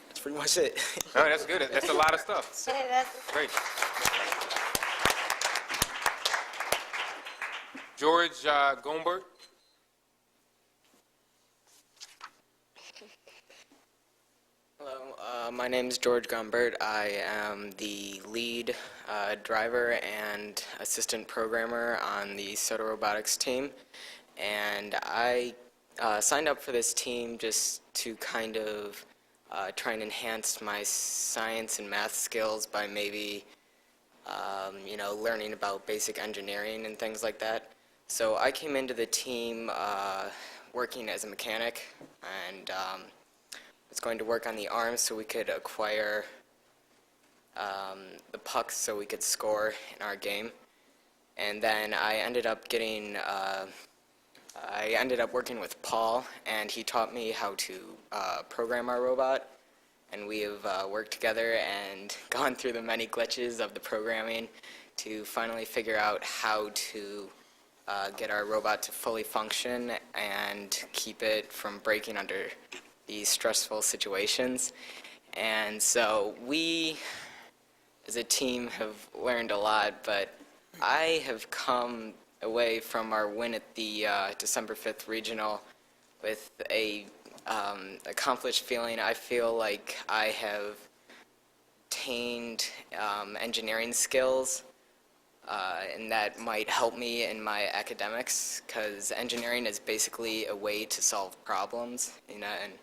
Speaker 18: That's pretty much it.
Speaker 2: No, that's good. That's a lot of stuff. Great. George Gombert.
Speaker 19: Hello, my name is George Gombert. I am the lead driver and assistant programmer on the SOTA Robotics team. And I signed up for this team just to kind of try and enhance my science and math skills by maybe, learning about basic engineering and things like that. So I came into the team working as a mechanic and was going to work on the arms so we could acquire the pucks so we could score in our game. And then I ended up getting I ended up working with Paul, and he taught me how to program our robot. And we have worked together and gone through the many glitches of the programming to finally figure out how to get our robot to fully function and keep it from breaking under these stressful situations. And so we, as a team, have learned a lot, but I have come away from our win at the December 5th regional with a accomplished feeling. I feel like I have attained engineering skills, and that might help me in my academics, because engineering is basically a way to solve problems, you know, and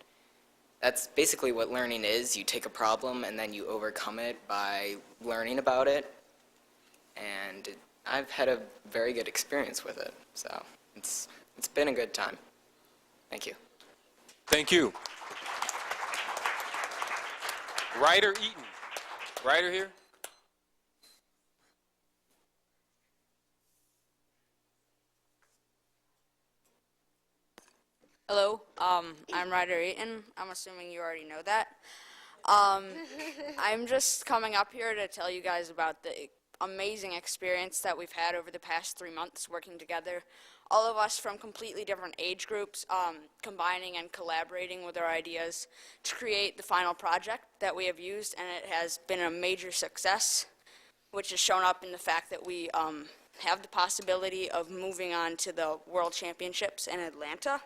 Speaker 19: that's basically what learning is. You take a problem and then you overcome it by learning about it, and I've had a very good experience with it, so it's been a good time. Thank you.
Speaker 2: Thank you. Ryder Eaton. Ryder here?
Speaker 20: Hello, I'm Ryder Eaton. I'm assuming you already know that. I'm just coming up here to tell you guys about the amazing experience that we've had over the past 3 months working together. All of us from completely different age groups, combining and collaborating with our ideas to create the final project that we have used, and it has been a major success, which has shown up in the fact that we have the possibility of moving on to the World Championships in Atlanta.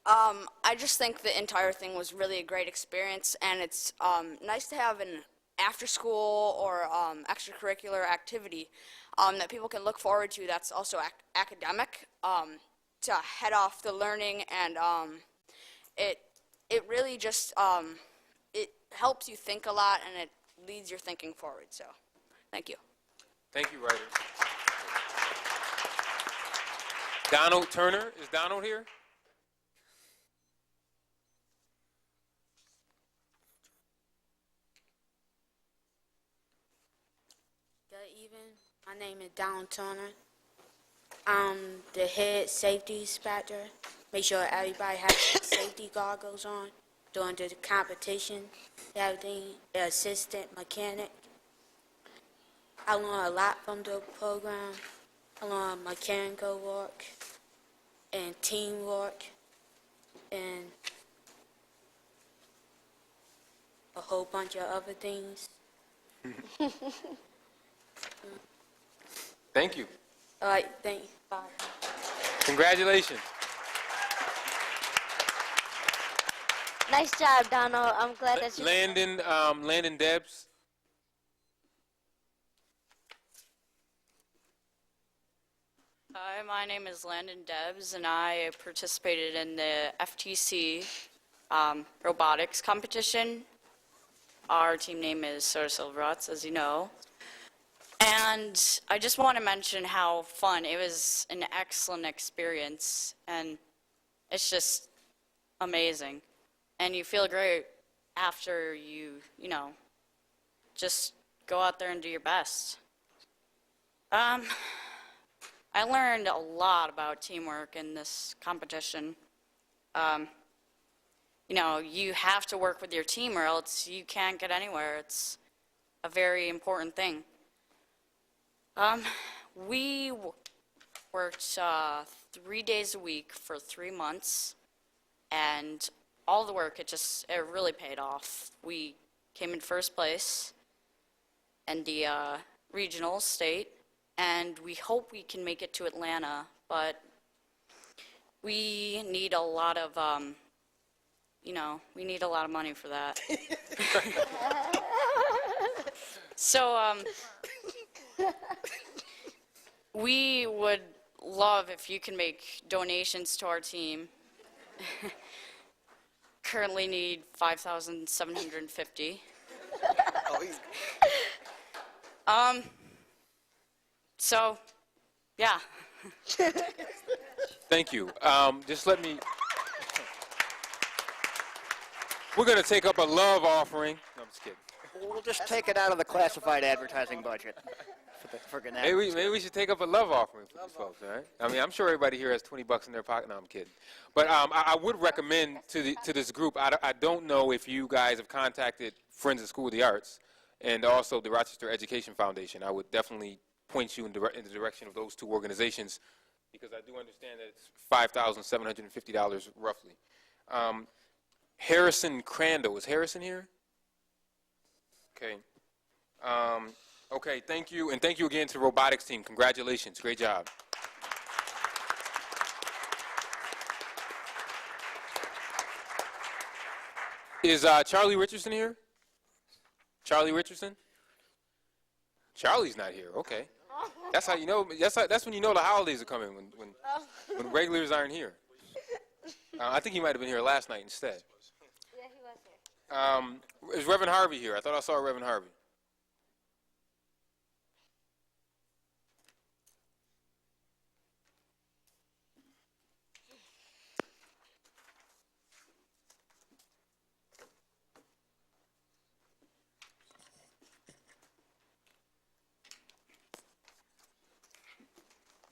Speaker 20: I just think the entire thing was really a great experience, and it's nice to have an after-school or extracurricular activity that people can look forward to that's also academic, to head off the learning, and it really just it helps you think a lot, and it leads your thinking forward. So, thank you.
Speaker 2: Thank you, Ryder. Donald Turner. Is Donald here?
Speaker 21: Good evening. My name is Donald Turner. I'm the head safety inspector. Make sure everybody has safety goggles on during the competition. Everything, the assistant mechanic. I learned a lot from the program. I learned mechanical work and teamwork and a whole bunch of other things.
Speaker 2: Thank you.
Speaker 21: All right, thank you. Bye.
Speaker 2: Congratulations.
Speaker 4: Nice job, Donald. I'm glad that you...
Speaker 2: Landon Debs.
Speaker 22: Hi, my name is Landon Debs, and I participated in the FTC robotics competition. Our team name is Soda Silverats, as you know. And I just want to mention how fun. It was an excellent experience, and it's just amazing. And you feel great after you just go out there and do your best. I learned a lot about teamwork in this competition. You have to work with your team or else you can't get anywhere. It's a very important thing. We worked 3 days a week for 3 months, and all the work, it really paid off. We came in first place in the regional state, and we hope we can make it to Atlanta, but we need a lot of, we need a lot of money for that. So, we would love if you can make donations to our team. Currently need $5,750. So, yeah.
Speaker 2: Thank you. Just let me. We're going to take up a love offering. No, I'm just kidding.
Speaker 7: We'll just take it out of the classified advertising budget. for Gannett.
Speaker 2: Maybe we should take up a love offering for these folks, all right? I mean, I'm sure everybody here has $20 in their pocket. No, I'm kidding. But I would recommend to this group, I don't know if you guys have contacted Friends of School of the Arts and also the Rochester Education Foundation. I would definitely point you in the direction of those two organizations because I do understand that it's $5,750 roughly. Harrison Crandall, is Harrison here? Okay. Okay, thank you, and thank you again to the robotics team. Congratulations, great job. Is Charlie Richardson here? Charlie Richardson? Charlie's not here. Okay, that's how you know. That's when you know the holidays are coming when regulars aren't here. I think he might have been here last night instead.
Speaker 4: Yeah, he was here.
Speaker 2: Is Reverend Harvey here? I thought I saw Reverend Harvey.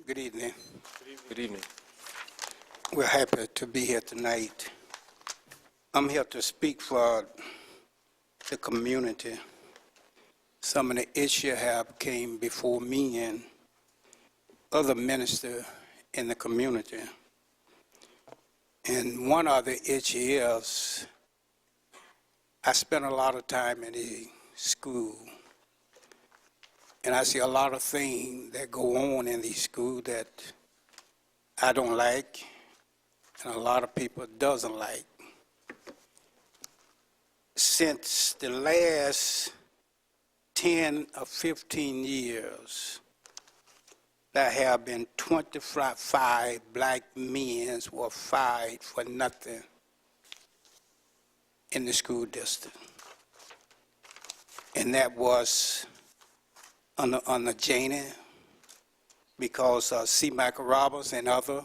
Speaker 6: Good evening.
Speaker 2: Good evening.
Speaker 6: We're happy to be here tonight. I'm here to speak for the community. Some of the issues have came before me and other ministers in the community. And one of the issues is I spent a lot of time in the school. And I see a lot of things that go on in these schools that I don't like, and a lot of people doesn't like. Since the last 10 or 15 years, there have been 25 black men who were fired for nothing in the school district. And that was on the Janie, because C. Michael Roberts and other,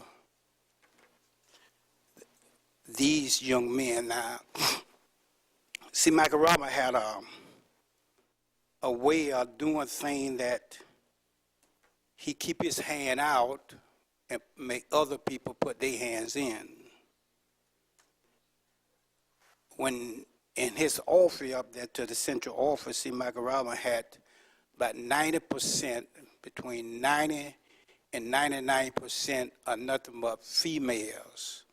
Speaker 6: these young men now, C. Michael Roberts had a way of doing things that he keep his hand out and make other people put their hands in. When in his office up there to the central office, C. Michael Roberts had about 90%, between 90 and 99% are nothing but females.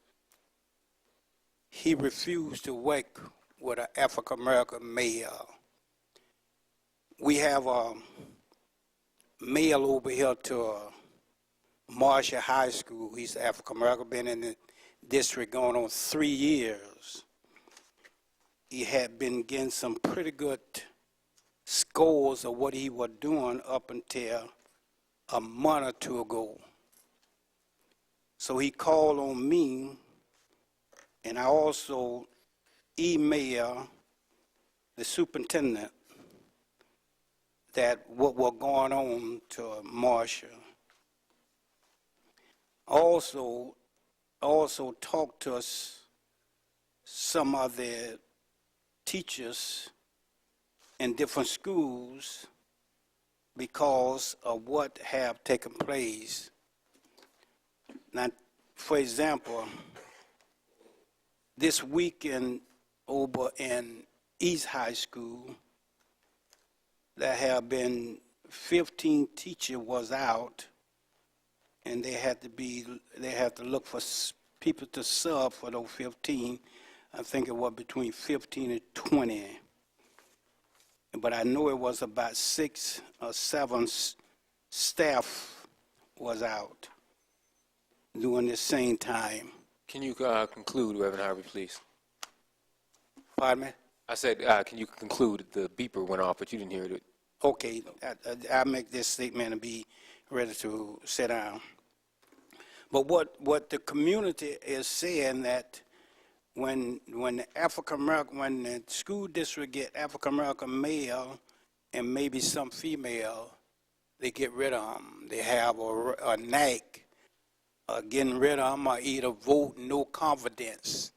Speaker 6: He refused to work with an African-American male. We have a male over here to Marshall High School. He's African-American, been in the district going on 3 years. He had been getting some pretty good scores of what he was doing up until a month or two ago. So he called on me, and I also emailed the superintendent that what was going on to Marshall. Also talked to us, some of the teachers in different schools because of what have taken place. Now, for example, this weekend over in East High School, there have been 15 teachers was out, and they had to look for people to sub for those 15. I think it was between 15 and 20. But I know it was about 6 or 7 staff was out during the same time.
Speaker 2: Can you conclude, Reverend Harvey, please?
Speaker 6: Pardon me?
Speaker 2: I said, can you conclude? The beeper went off, but you didn't hear it.
Speaker 6: Okay, I'll make this statement and be ready to sit down. But what the community is saying that when the when the school district get African American male and maybe some female, they get rid of them. They have a knack of getting rid of them, or either vote no confidence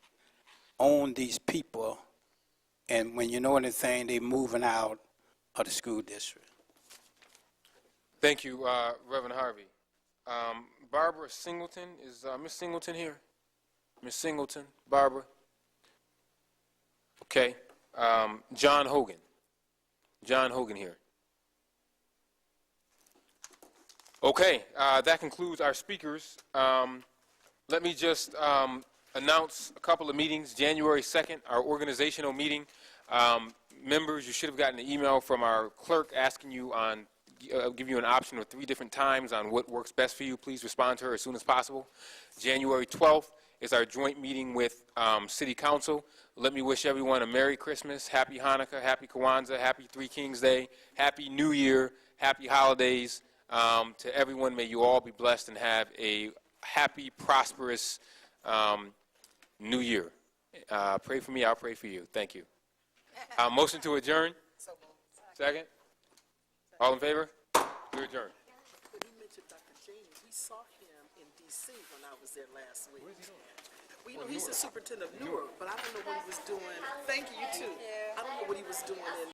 Speaker 6: on these people, and when you know anything, they moving out of the school district.
Speaker 2: Thank you, Reverend Harvey. Barbara Singleton, is Miss Singleton here? Miss Singleton, Barbara? Okay. John Hogan. John Hogan here. Okay, that concludes our speakers. Let me just announce a couple of meetings. January 2nd, our organizational meeting. Members, you should have gotten an email from our clerk asking you on, give you an option of 3 different times on what works best for you. Please respond to her as soon as possible. January 12th is our joint meeting with City Council. Let me wish everyone a Merry Christmas, Happy Hanukkah, Happy Kwanzaa, Happy Three Kings Day, Happy New Year, Happy Holidays. To everyone, may you all be blessed and have a happy, prosperous New Year. Pray for me, I'll pray for you. Thank you. Motion to adjourn? Second? All in favor? We adjourn.
Speaker 8: When you mentioned Dr. James, we saw him in D.C. when I was there last week. What is he doing? Well, you know, he's the superintendent of Newark, but I don't know what he was doing. Thank you, you too. I don't know what he was doing in